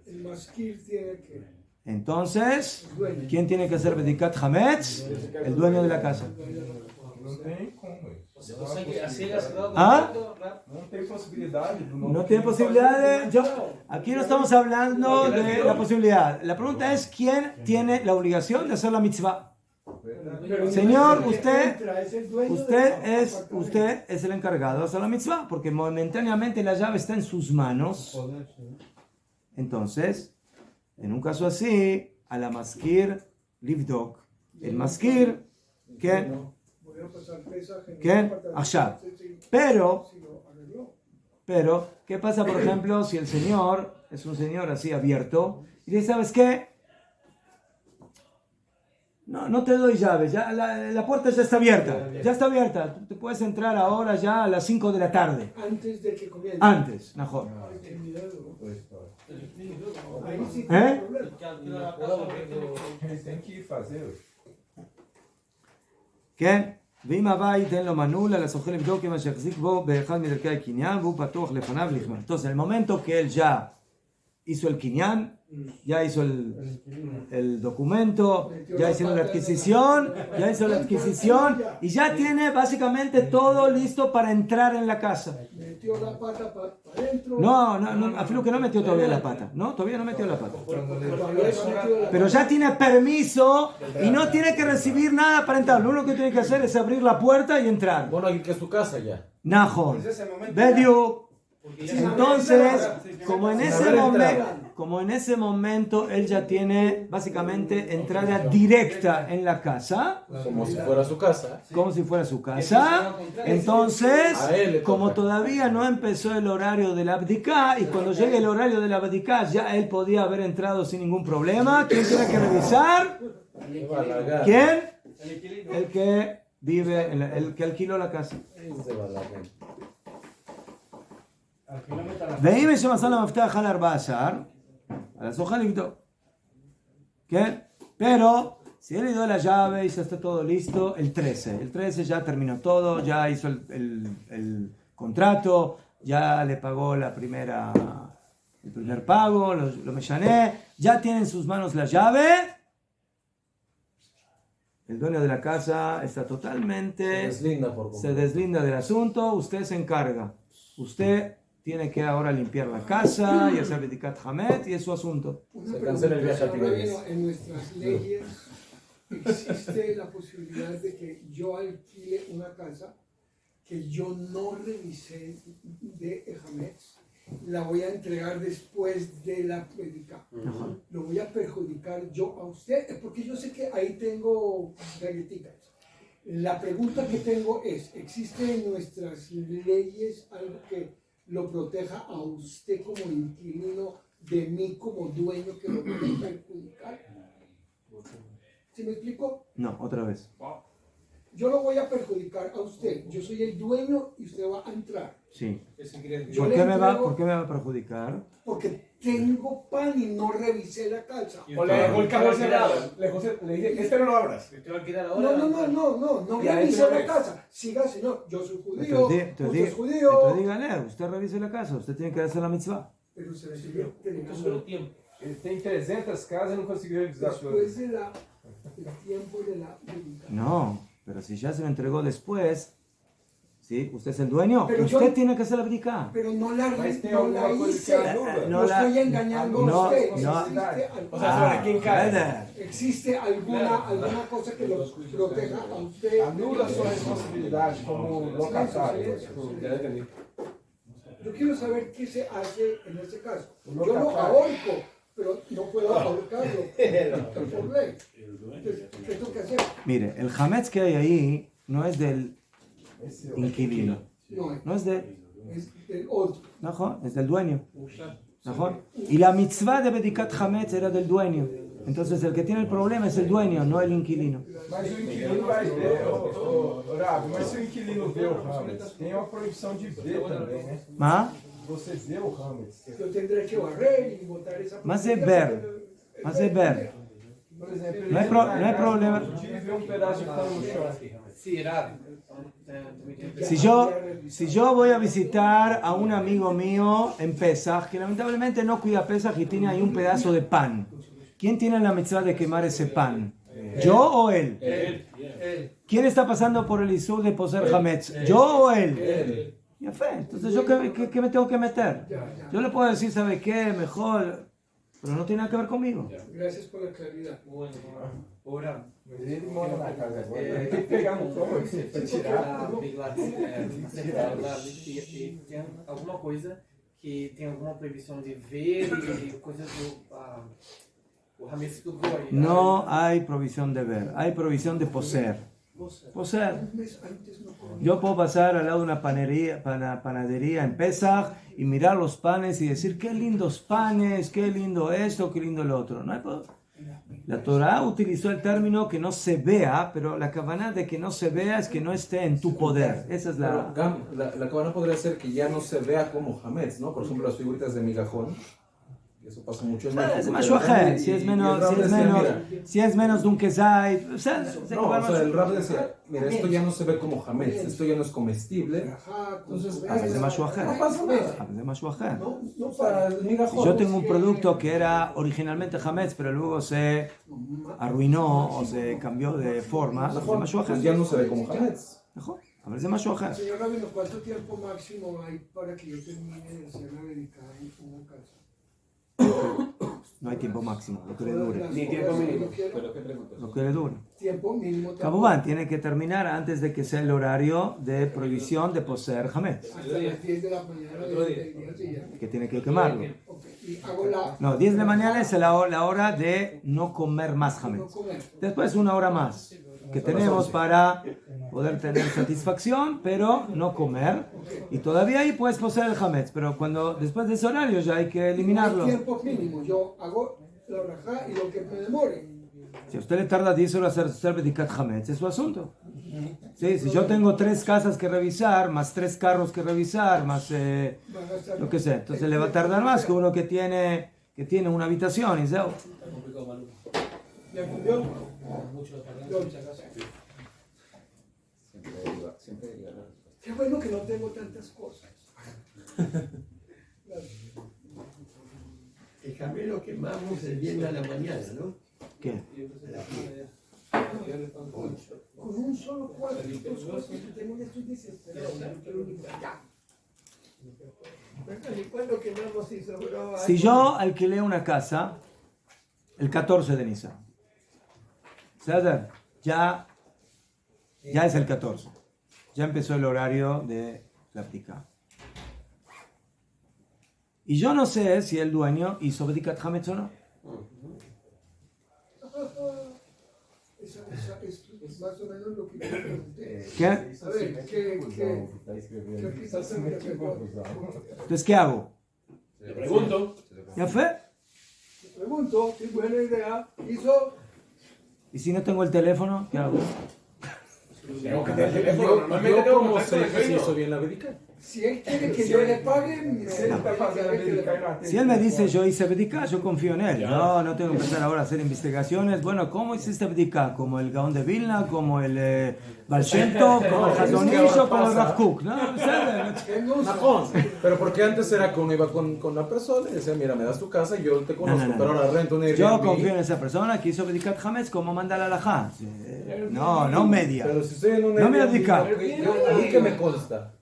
El maskil tiene que... Entonces, ¿quién tiene que hacer Bedikat Hametz? El dueño de la casa. ¿Ah? No tiene posibilidad de... Aquí no estamos hablando de la posibilidad. La pregunta es, ¿quién tiene la obligación de hacer la mitzvah? Señor, usted es el encargado de hacer la mitzvah, porque momentáneamente la llave está en sus manos. Entonces, en un caso así, a la maskir livdok, el maskir, ¿qué? Allá. Pero, ¿qué pasa, por ejemplo, si el señor es un señor así abierto y dice, ¿sabes qué? No te doy llaves, ya la puerta ya está abierta, te puedes entrar ahora ya a las 5 de la tarde. Antes de que comience. Antes, mejor. Ahí sí tiene problema. כן? ואם הבא ייתן לו מנעול על הסוחר לבדוק כמה שיחזיק בו באחד מדרכי הקניין והוא פתוח לפניו לכמן. Entonces, en el momento que él ya hizo el kinyan, ya hizo el documento, ya hicieron la adquisición, y ya tiene básicamente todo listo para entrar en la casa. Metió la pata para adentro. No, afirmo que no metió todavía la pata. No, todavía no metió la pata. Pero ya tiene permiso y no tiene que recibir nada para entrar. Lo único que tiene que hacer es abrir la puerta y entrar. Bueno, aquí que es tu casa ya. Nahon. Bediuk. Entonces, como en ese momento él ya tiene básicamente entrada directa en la casa, como si fuera su casa, entonces, como todavía no empezó el horario de la abdicá, y cuando llegue el horario de la abdicá ya él podía haber entrado sin ningún problema. ¿Quién tiene que revisar? ¿Quién? El que vive, el que alquiló la casa. ואם יש שמסר למפתח על 14, על הסוחר לבדוק. ¿Qué? Pero, si él le dio la llave y ya está todo listo, el 13 ya terminó todo, ya hizo el contrato, ya le pagó el primer pago, lo mechané, ya tiene en sus manos la llave, el dueño de la casa está totalmente... Se deslinda del asunto, usted se encarga. Usted tiene que ahora limpiar la casa y hacer Bedikat Hametz y es su asunto. Se cancela el viaje a Tiberias. En nuestras leyes existe la posibilidad de que yo alquile una casa que yo no revisé de Hametz, la voy a entregar después de la Bedikat. Lo voy a perjudicar yo a usted, porque yo sé que ahí tengo galletitas. La pregunta que tengo es, ¿existe en nuestras leyes algo que lo proteja a usted como inquilino de mí como dueño que lo puede perjudicar? ¿Sí me explico? No, otra vez. Yo lo voy a perjudicar a usted. Yo soy el dueño y usted va a entrar. Sí. ¿Por qué me va a perjudicar? Porque tengo pan y no revisé la casa. O le dejó el cajón cerrado. Le dije, este no lo abras. No revisé la casa. Siga, señor, yo soy judío, usted es judío. Entonces dígale, usted revise la casa, usted tiene que hacer la mitzvah. Pero se le sigue terminando. Ele tem 300 casas e não conseguiu revisar después del tiempo de la... No, pero si ya se lo entregó después, ¿Sí? ¿Usted es el dueño? Pero Usted yo- tiene que hacer la bdica. Pero no la hice. No No la- estoy engañando no, a usted. no. O sea, ¿sobre quién cae? Brother. ¿Existe alguna cosa que lo proteja a usted? Anula sua responsabilidade como locatário. Ya lo entendí. Yo quiero saber qué se hace en este caso. No Yo lo capaz. ahorco, pero no puedo ahorcarlo por ley. Entonces, ¿qué tengo que hacer? Mire, el hametz que hay ahí no es del inquilino. No es de... Es el otro. ¿No? Es del dueño. ¿No? Y la mitzvah de Bedikat Hametz era del dueño. Entonces el que tiene el problema es el dueño, no el inquilino. Mas o inquilino vai ver, Rabi, mas se o inquilino vê o Hametz, tem uma proibição de ver também, né? ¿Ah? Você vê o Hametz. Yo tendré que barrer y botar esa Más de ver. Más de ver. Por exemplo, ele No hay, no hay problema. dia vê pedaço de pano no chão. Sí, era. Si yo voy a visitar a un amigo mío en Pesach, que lamentablemente no cuida Pesach y tiene ahí un pedazo de pan, ¿quién tiene la mitzvah de quemar ese pan? ¿Yo o él? ¿Quién está pasando por el isur de poseer hametz? ¿Yo o él? Ya fue. Entonces, ¿yo qué me tengo que meter? Yo le puedo decir, ¿sabe qué? Mejor, pero no tiene nada que ver conmigo. Gracias por la claridad. Ahora, Mas ele mora na casa agora, ele tem que pegar no tomo pra tirar. Tem alguma coisa que tem alguma proibição de ver e coisas do o Hametz do Goy. No hay provisión de ver, hay provisión de poseer. Poseer. Un mes antes no puedo. Yo puedo pasar al lado de una panadería en Pesach y mirar los panes y decir, qué lindos panes, qué lindo esto, qué lindo lo otro. No hay La Torah utilizó el término que no se vea, pero la cabana de que no se vea es que no esté en tu poder. Esa es Pero, la... Gam, la cabana podría ser que ya no se vea como hametz, ¿no? Por ejemplo, las figuritas de migajón. Eso pasa mucho en México. Es más suaje, si es menos de un quesay. O sea, el rap decía, mira, esto ya no se ve como hametz, esto ya no es comestible. Entonces, a veces más suaje. no pasa nada. A veces más suaje. O sea, el migajón. Yo tengo un producto que era originalmente hametz, pero luego se arruinó o se cambió de forma. Pues ya no se ve como hametz. A veces más suaje. Señor Rabino, ¿cuánto tiempo máximo hay para que yo termine de hacer la dedicada en una casa? No hay tiempo máximo, lo que le dure. Ni tiempo mínimo. ¿Pero qué preguntas? Lo que le dure. Tiempo mínimo. Cabubán tiene que terminar antes de que sea el horario de prohibición de poseer hametz, Hasta las 10 de la mañana del día siguiente. que tiene que quemarlo. Ok, y hago la... No, 10 de la mañana es la hora de no comer más No hametz. comer. Después una hora más que tenemos para poder tener satisfacción, pero no comer. Y todavía ahí puedes poseer el hametz, pero cuando después de ese horario ya hay que No hay eliminarlo. tiempo mínimo. Yo hago la rajá y lo que me demore. Si a usted le tarda 10 horas hacer bedikat hametz, es su asunto. Sí, si yo tengo 3 casas que revisar, más 3 carros que revisar, más Van a estar- lo que sea, entonces le va a tardar más que uno que tiene una habitación y ya. ¿Ya entendió? Siempre diga la respuesta. Qué bueno que no tengo tantas cosas. El camelo quemamos el viernes a la mañana, ¿no? ¿Qué? A las 10. Con un solo cuadro, dos cosas que tengo, ya estoy desesperado. Yo quiero limpiar. ¿Y cuándo quemamos y sobró? Si yo alquilé una casa el 14 de Nisan, ¿sabes? Ya es el 14. Ya empezó el horario de la ptica. Y yo no sé si el dueño hizo bedikat hametz o no. Esa es más o menos lo que yo pregunté. ¿Qué? A ver, ¿qué quizás se me Entonces, ¿qué hago? Le pregunto. ¿Ya fue? pregunto, qué buena idea, hizo... ¿Y si no tengo el teléfono? ¿Qué hago? Tengo que tener teléfono. Yo Normalmente tengo como contacto sé de que se hizo dueño. bien la bedica. Si él quiere que yo le pague, me Si él me dice yo hice bedica, yo confío en él. No tengo que empezar ahora a hacer investigaciones. Bueno, ¿cómo hiciste bedica? ¿Como el Gaón de Vilna? ¿Como el Baal Shem Tov? ¿Como el Hazonish? ¿Como el Rav Kook? No, Najón. Pero porque antes era que uno iba con la persona y decía, mira, me das tu casa y yo te conozco, No. pero ahora rento un Yo Airbnb. confío en esa persona que hizo bedikat hametz como manda la halajá. No media. Pero si estoy en un No me Airbnb, abdica. ¿a mí qué me consta?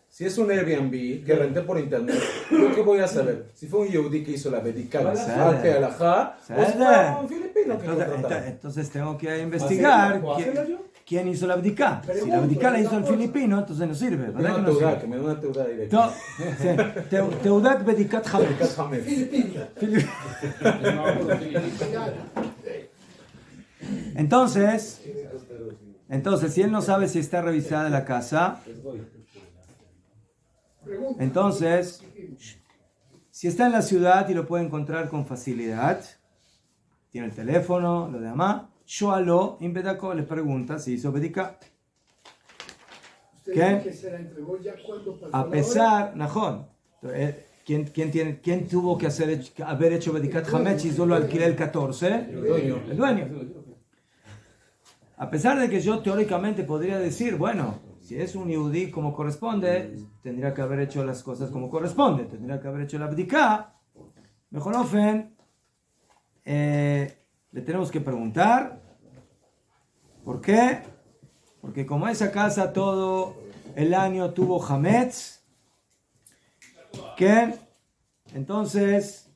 Si es un Airbnb que renté por internet, ¿yo qué voy a saber? Si fue un Yehudi que hizo la Bedika, la Salpe, Alajá, o si fue un filipino que contrataron. Entonces tengo que investigar quién hizo la abdica. Si la abdica la hizo el filipino, entonces no sirve. ¿Verdad que no sirve? Que me da una teuda directa. Teudat Bedikat Hametz. Entonces, si él no sabe si está revisada la casa, entonces, si está en la ciudad y lo puede encontrar con facilidad, tiene el teléfono, lo demás, Shoalo, Inbedako le pregunta si hizo Bedika. A pesar, Najón, ¿quién tuvo que haber hecho Bedikat Hametz y solo alquilé el 14? El dueño. A pesar de que yo teóricamente podría decir, bueno, si es un Yehudi como corresponde, tendría que haber hecho las cosas como corresponde, tendría que haber hecho la Bediká. Mejor ofen, le tenemos que preguntar, ¿por qué? Porque como esa casa todo el año tuvo Hametz, que entonces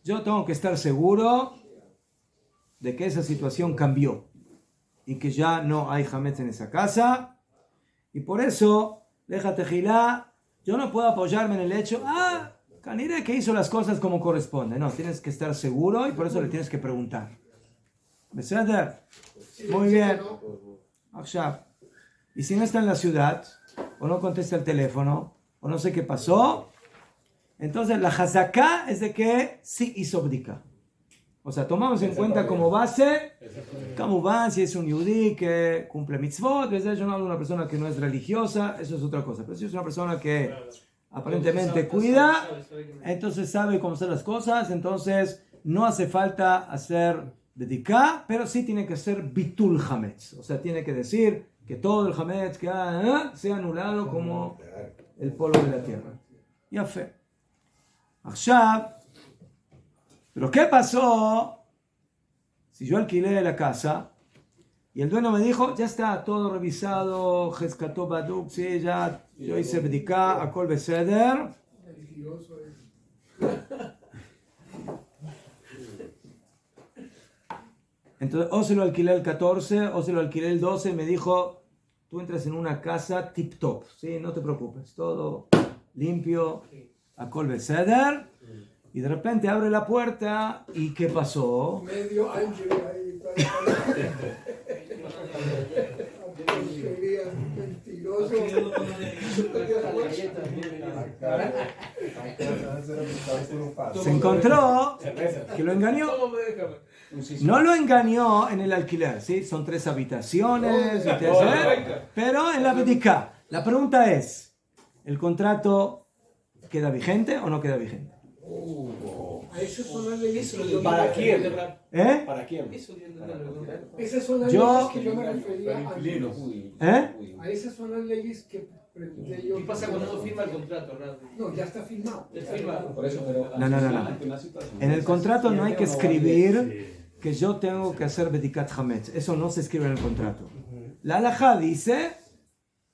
yo tengo que estar seguro de que esa situación cambió y que ya no hay Hametz en esa casa, y por eso, déjate Gilá, yo no puedo apoyarme en el hecho, Canire que hizo las cosas como corresponde. No, tienes que estar seguro y por eso le tienes que preguntar. ¿Beseder? Muy bien. Akshav. Y si no está en la ciudad, o no contesta el teléfono, o no sé qué pasó, entonces la hazaká es de que sí hizo bdika. O sea, tomamos en cuenta como base, Kamubán, si es un yudí que cumple mitzvot, desde yo no hablo de una persona que no es religiosa, eso es otra cosa. Pero si es una persona que aparentemente cuida, entonces sabe cómo hacer las cosas, entonces no hace falta hacer bediká, pero sí tiene que hacer bitul hametz. O sea, tiene que decir que todo el hametz que sea anulado como el polvo de la tierra. Ya fe. Akshav. Pero ¿qué pasó si yo alquilé la casa y el dueño me dijo, ya está todo revisado, Jezcató Baduk, sí, ya yo hice bediká, Akol Beseder? Entonces, o se lo alquilé el 14, o se lo alquilé el 12, y me dijo, tú entras en una casa tip top, ¿sí? No te preocupes, todo limpio, Akol Beseder. Y de repente abre la puerta y ¿qué pasó? Medio ángel ahí. Mentiroso. Se encontró que lo engañó. No lo engañó en el alquiler, ¿sí? Son 3 habitaciones, pero en la bediká. La pregunta es, ¿el contrato queda vigente o no queda vigente? Esas son las leyes ¿Para quién? ¿Para quién? Esas son las leyes que yo me refería a esas son las leyes que pregunté yo. ¿Qué pasa cuando uno firma el contrato, Raúl? No, ya está firmado. Por eso, pero No. En el contrato no hay que escribir que yo tengo que hacer bedikat hametz. Eso no se escribe en el contrato. La halajá dice,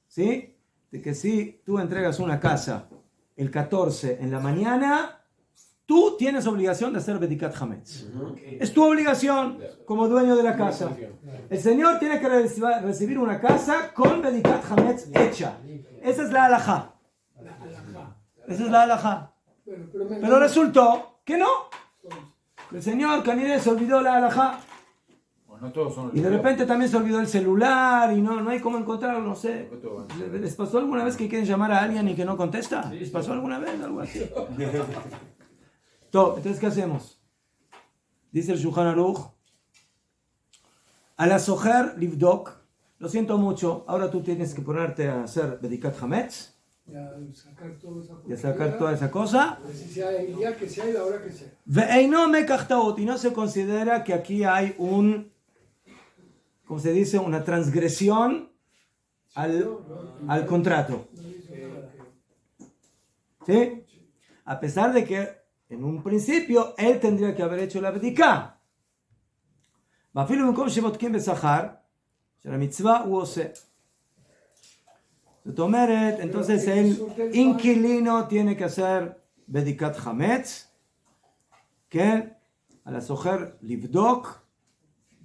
¿sí? De que si tú entregas una casa el 14 en la mañana, tú tienes obligación de hacer bedikat hametz. Es tu obligación como dueño de la casa. El señor tiene que recibir una casa con bedikat hametz hecha. Esa es la halajá. Esa es la halajá. Pero resultó que no. El señor Canide se olvidó la halajá. No todos son Y de repente también se olvidó el celular y no hay cómo encontrarlo, no sé. ¿Les pasó alguna vez que quieren llamar a alguien y que no contesta? ¿Les pasó alguna vez algo así? Entonces, ¿qué hacemos? Dice el Shulchan Aruch, a la sojer livdok, lo siento mucho, ahora tú tienes que ponerte a hacer bedikat hametz, y sacar toda esa cosa. Si sea el día que sea y la hora que sea. Y no se considera que aquí hay como se dice, una transgresión al contrato. ¿Sí? A pesar de que en un principio él tendría que haber hecho la bediká. של המצווה הוא עושה. זאת אומרת, entonces el inquilino tiene que hacer בדיקת חמץ, כן? על הסוחר לבדוק,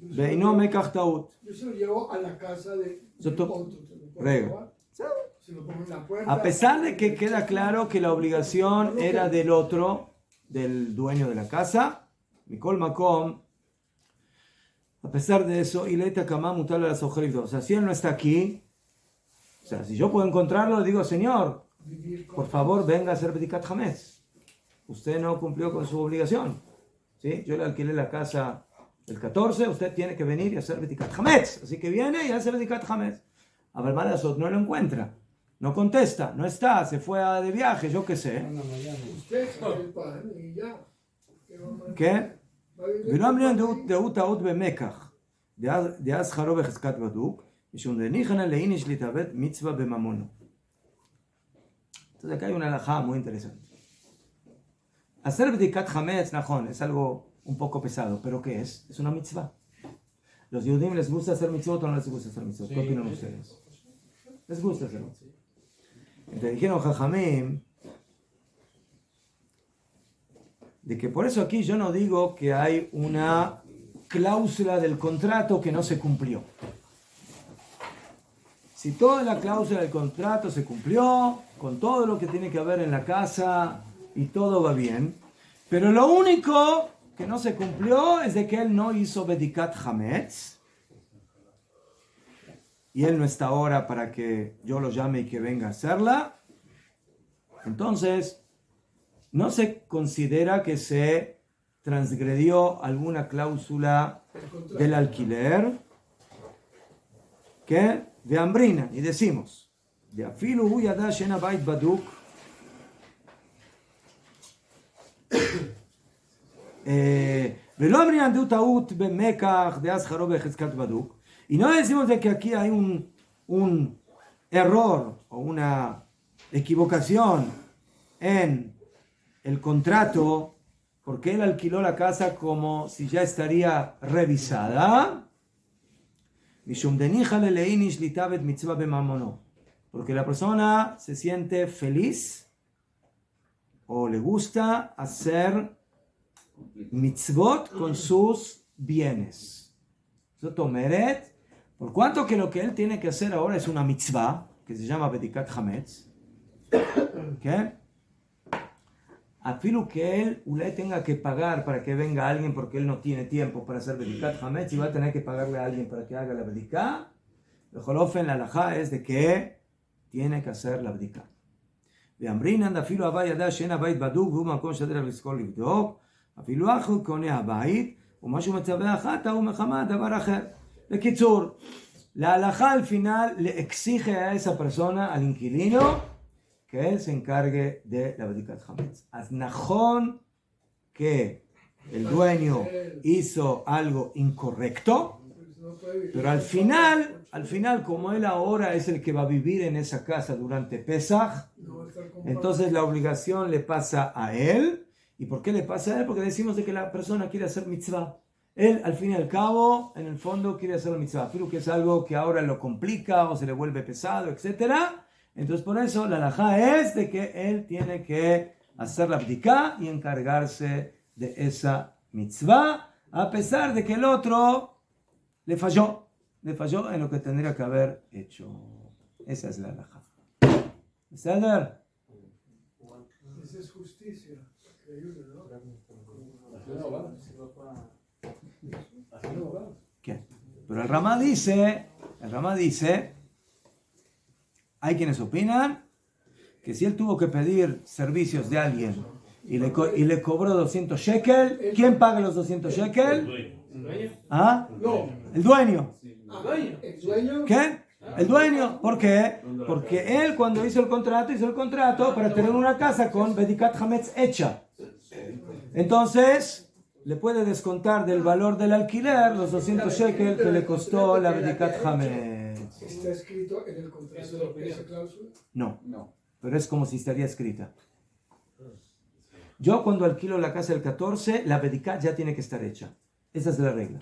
ואינו מקח טעות. רגע. A pesar de que queda claro que la obligación era del otro, del dueño de la casa, Mikol Makom, a pesar de eso, Ileta Kama Mutal a la Sojer Livdok. O sea, si él no está aquí, o sea, si yo puedo encontrarlo, le digo, señor, por favor, venga a hacer Bedikat Hametz. Usted no cumplió con su obligación. ¿Sí? Yo le alquilé la casa el 14, usted tiene que venir y hacer Bedikat Hametz. Así que viene y hace Bedikat Hametz. A ver, Malasot no lo encuentra. No contesta, no está, se fue de viaje, yo qué sé. ¿Qué? ולא אמרינן דעות טעות במקח, דאז חרו בחזקת בדוק, משום דניחנן לאיניש להתאבד מצווה בממונו. Entonces acá hay una halajá muy interesante. Hacer bedikat hametz, najón, es algo un poco pesado, pero ¿qué es? Es una mitzvah. ¿Los judíos les gusta hacer mitzvot o no les gusta hacer mitzvot? ¿Qué opinan ustedes? Les gusta hacer mitzvot. Entonces dijeron Jajamim de que por eso aquí yo no digo que hay una cláusula del contrato que no se cumplió. Si toda la cláusula del contrato se cumplió, con todo lo que tiene que haber en la casa y todo va bien, pero lo único que no se cumplió es de que él no hizo Bedikat Hametz y él no está ahora para que yo lo llame y que venga a hacerla. Entonces no se considera que se transgredió alguna cláusula del alquiler, que de hambrina, y decimos, de afilu hu yada shena bait baduk, ולא אמרינן דו טעות במקח דאז חרו בחזקת בדוק, y no decimos de que aquí hay un error o una equivocación en el contrato, porque él alquiló la casa como si ya estaría revisada, porque la persona se siente feliz o le gusta hacer mitzvot con sus bienes. Por cuanto que lo que él tiene que hacer ahora es una mitzvah, que se llama Bedikat Hametz, ¿qué? Afilu que él tenga que pagar para que venga alguien porque él no tiene tiempo para hacer Bedikat Hametz y va a tener que pagarle a alguien para que haga la Bedikat. El jolofen, la halajá es de que tiene que hacer la Bedikat. ואמרינן אפילו הבא ידע שאין הבית בדוק והוא מקום שדרך לזכור לבדוק, אפילו אחו קונה הבית ומשהו מצווה אחת הוא מחמת דבר אחר. בקיצור, la halajá al final le exige a esa persona, al inquilino, que él se encargue de la Bedikat Hametz. Aznajón que el dueño hizo algo incorrecto, pero al final, como él ahora es el que va a vivir en esa casa durante Pesach, entonces la obligación le pasa a él. ¿Y por qué le pasa a él? Porque decimos de que la persona quiere hacer mitzvah. Él, al fin y al cabo, en el fondo quiere hacer la mitzvah, pero que es algo que ahora lo complica o se le vuelve pesado, etcétera. Entonces por eso la halajá es de que él tiene que hacer la bdiká y encargarse de esa mitzvah, a pesar de que el otro le falló en lo que tendría que haber hecho. Esa es la halajá. ¿Está? Esa es justicia. Increíble, ¿no? ¿Qué? Pero el Ramá dice, hay quienes opinan que si él tuvo que pedir servicios de alguien y le cobró 200 shekel, ¿quién paga los 200 shekel? ¿Ah? No. El dueño. ¿El dueño? ¿Qué? El dueño. ¿Por qué? Porque él cuando hizo el contrato para tener una casa con Bedikat Hametz hecha. Entonces le puede descontar del valor del alquiler los 200 shekel que le costó la Bedikat Hametz. ¿Está escrito en el contrato esa cláusula? No, pero es como si estaría escrita. Yo cuando alquilo la casa el 14, la Bedikat ya tiene que estar hecha. Esa es la regla.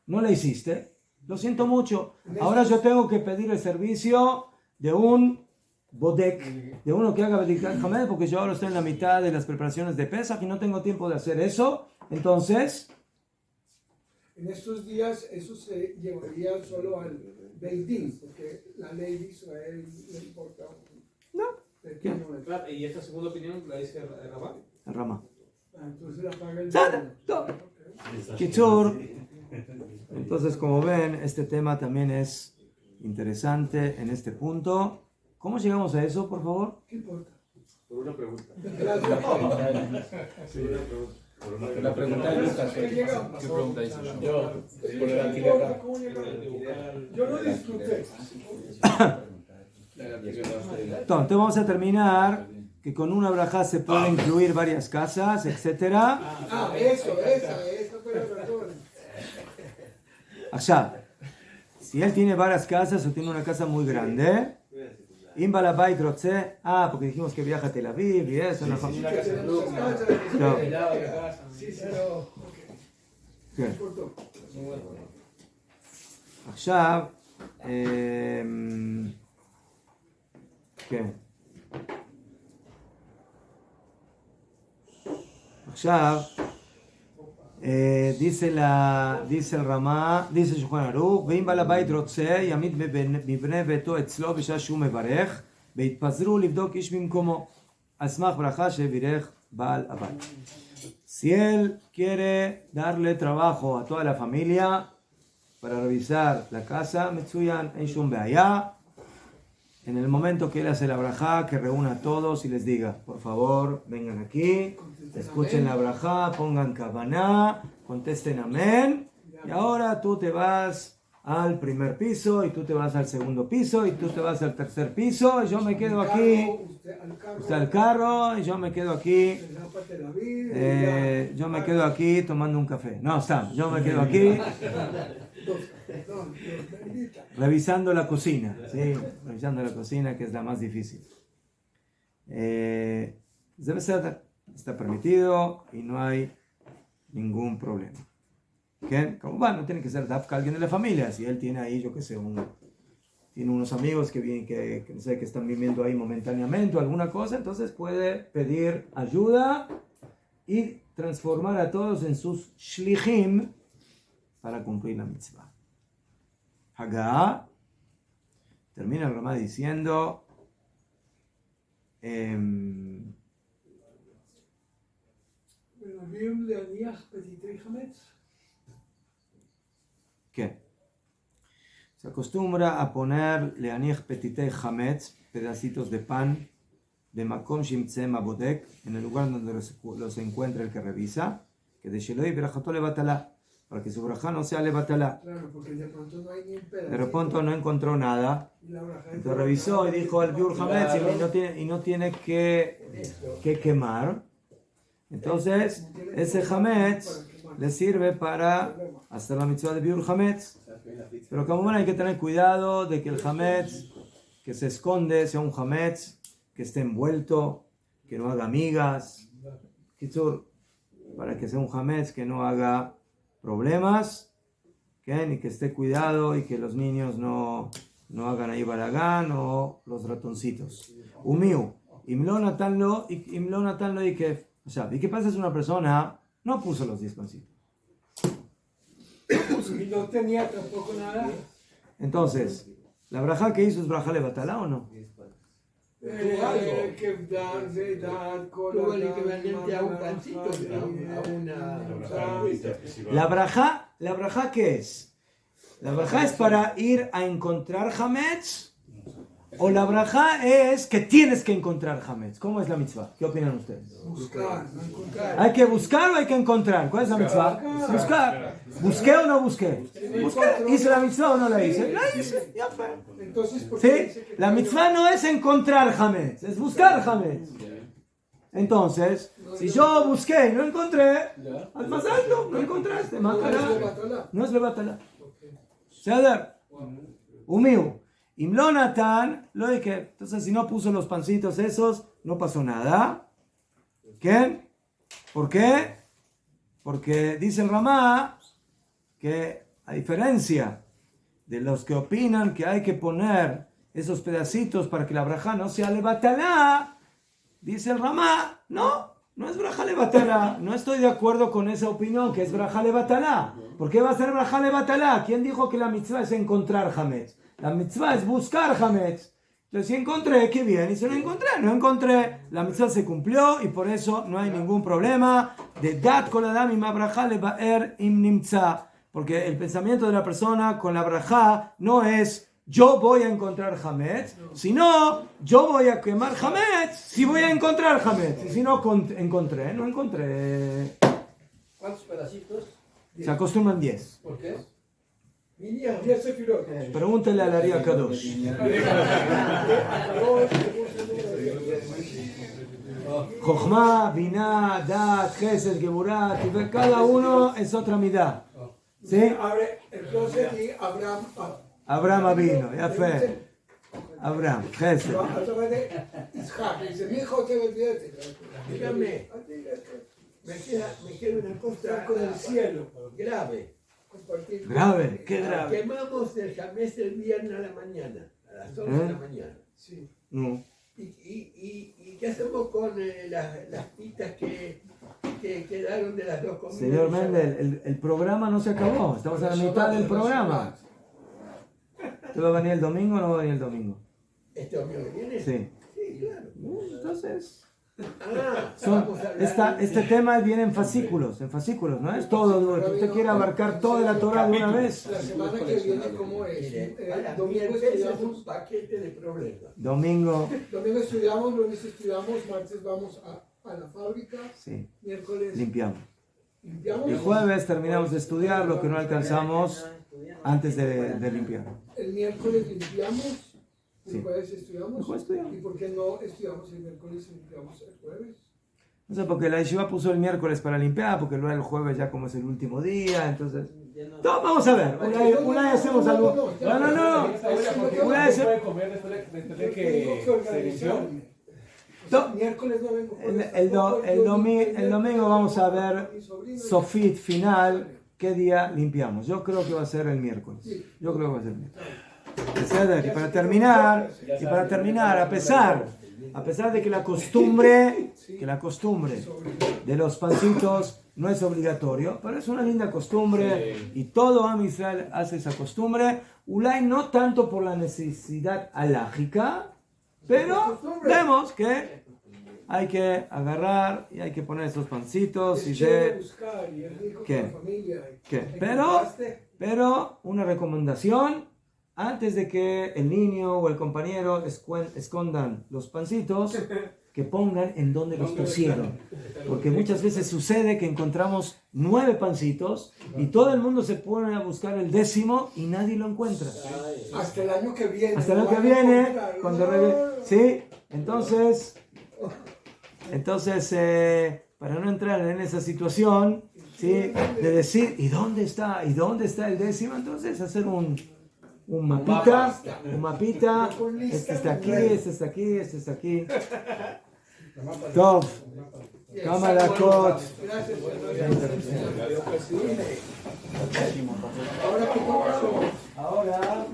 No la hiciste, lo siento mucho. Ahora yo tengo que pedir el servicio de un bodek, de uno que haga Bedikat Hametz, porque yo ahora estoy en la mitad de las preparaciones de Pesach y no tengo tiempo de hacer eso. Entonces, en estos días eso se llevaría solo al Beit Din, porque la ley de Israel le importa un pequeño. Claro, y esta segunda opinión la dice Rabá. el Ramá. Entonces la paga el Kitzur. Entonces, como ven, este tema también es interesante en este punto. ¿Cómo llegamos a eso, por favor? ¿Qué importa? Por una pregunta. La pregunta de Lucas. ¿Qué pregunta hice yo? Por el alquiler. Yo no disfruté. Entonces vamos a terminar que con una braja se pueden incluir varias casas, etcétera. Esa fue la razón. Allá, si él tiene varias casas o tiene una casa muy grande, Imbalabait Rotze, porque dijimos que viaja a Tel Aviv y eso, no. עכשיו, כן. עכשיו, dice el Ramá, dice Shulchan Aruch, ואם בעל הבית רוצה, יעמיד מבני ביתו אצלו בשעה שהוא מברך, והתפזרו לבדוק איש במקומו, על סמך ברכה שבירך בעל הבית. Si él quiere darle trabajo a toda la familia para revisar la casa, Metsuyan, en Shum Be'aya, en el momento que él hace la brajá, que reúna a todos y les diga, por favor, vengan aquí, escuchen la brajá, pongan kavaná, contesten amén, y ahora tú te vas al primer piso, y tú te vas al segundo piso, y tú te vas al tercer piso, y yo me quedo aquí, usted al carro, y yo me quedo aquí, tomando un café. No, está, yo me quedo aquí revisando la cocina, ¿sí? Revisando la cocina, que es la más difícil. Debe ser, está permitido y no hay ningún problema. ¿Okay? Como bueno, no tiene que ser Dafka alguien de la familia. Si él tiene ahí, yo qué sé, tiene unos amigos que vienen, que no sé, que están viviendo ahí momentáneamente o alguna cosa, entonces puede pedir ayuda y transformar a todos en sus shlichim para cumplir la mitzvah. Hagá termina el Ramá diciendo ¿qué? Se acostumbra a poner leaniach petitei chametz, pedacitos de pan, de makom shimtzem abodek, en el lugar donde los encuentra el que revisa, que de sheloi berajató levatala, para que su brajá no sea levatala. Claro, porque de pronto no hay ni un pedazo. De pronto no encontró nada, entonces revisó y dijo al biur chametz y no tiene que quemar. Entonces ese chametz le sirve para hacer la mitzvah de biur chametz. Pero como bueno, hay que tener cuidado de que el hametz que se esconde sea un hametz que esté envuelto, que no haga migas, para que sea un hametz que no haga problemas, y que esté cuidado y que los niños no hagan ahí balagán o los ratoncitos. Umiu, imlo natanlo y que, o sea, ¿y qué pasa si una persona no puso los 10 pancitos? Y no tenía tampoco nada. Entonces, ¿la braja que hizo es braja levatala o no? Tuvo el equivalente a un pancito, a una... ¿La braja qué es? ¿La braja es para ir a encontrar hametz? ¿O la braja es que tienes que encontrar hametz? ¿Cómo es la mitzvah? ¿Qué opinan ustedes? Buscar, no encontrar. ¿Hay que buscar o hay que encontrar? ¿Cuál es la mitzvah? Buscar. ¿Busqué o no busqué? ¿Busqué? ¿Hice la mitzvah o no la hice? La hice, ya fue. Entonces, ¿Sí? La mitzvah no es encontrar hametz, es buscar hametz. Entonces, si yo busqué y no encontré, al pasarlo, no encontraste, mátala. No es levatala. ¿Ceder? Umiu. Imlonatan, lo de que, entonces si no puso los pancitos esos, no pasó nada. ¿Qué? ¿Por qué? Porque dice el Ramá que a diferencia de los que opinan que hay que poner esos pedacitos para que la braja no sea levatalá, dice el Ramá, no es braja levatalá. No estoy de acuerdo con esa opinión que es braja levatalá. ¿Por qué va a ser braja levatalá? ¿Quién dijo que la mitzvah es encontrar hametz? La mitzvah es buscar hametz. Entonces si encontré, qué bien. Y si no encontré, la mitzvah se cumplió y por eso no hay ningún problema. De dat kol adam im braja levaer im nimtza. Porque el pensamiento de la persona con la braja no es yo voy a encontrar hametz, sino yo voy a quemar hametz si voy a encontrar hametz. Y si no encontré. ¿Cuántos pedacitos? Se acostumbran 10. ¿Por qué? 10 sefirot. Pregúntale a la Ría Kadosh. Jochma, Binah, Dat, Gesed, Geburah, cada uno es otra midá. ¿Sí? Entonces, y Abraham vino, ya fue. Abraham, Gesed. Dice, mi hijo te olvidaste. Dígame, me queda una cosa con el cielo. grave. Grave, qué grave. Quemamos el jamés el viernes a la mañana, a las 11 de la mañana. Sí. No. ¿Y qué hacemos con las pitas que quedaron de las dos comidas? Señor Mendel, el programa no se acabó. Estamos a la mitad del programa. ¿Usted va a venir el domingo o no va a venir el domingo? ¿Este domingo que viene? Sí. Sí, claro. Entonces, Vamos a hablar este tema viene en fascículos, no es todo. Usted quiere abarcar toda la Torah de una vez. La semana que viene, ¿cómo es? Domingo es estudiamos. un paquete de problemas. Domingo, Estudiamos, lunes estudiamos, martes vamos a la fábrica, sí, miércoles limpiamos. limpiamos. El jueves terminamos de estudiar lo que no alcanzamos antes de limpiar. El miércoles limpiamos. Sí. ¿El jueves estudiamos? El jueves estudiamos. ¿Y por qué no estudiamos el miércoles y limpiamos el jueves? No sé, porque la yeshiva puso el miércoles para limpiar, porque luego el jueves ya como es el último día, entonces... No, vamos a ver, una vez hacemos algo... No. Una vez... puede comer después de que se inició. Miércoles no vengo. El domingo vamos a ver Sofit final, qué día limpiamos. Yo creo que va a ser el miércoles. Y para terminar, a pesar de que la costumbre de los pancitos no es obligatorio, pero es una linda costumbre y todo Am Israel hace esa costumbre, Ulay no tanto por la necesidad alágica, pero vemos que hay que agarrar y hay que poner esos pancitos y pero una recomendación: antes de que el niño o el compañero escondan los pancitos, que pongan en donde los pusieron. Porque muchas veces sucede que encontramos 9 pancitos y todo el mundo se pone a buscar el 10º y nadie lo encuentra. Hasta el año que viene. ¿Sí? Entonces, para no entrar en esa situación, ¿sí?, de decir, ¿y dónde está el 10º? Entonces, hacer un mapita, este está aquí. Top. Cámara coach. Ahora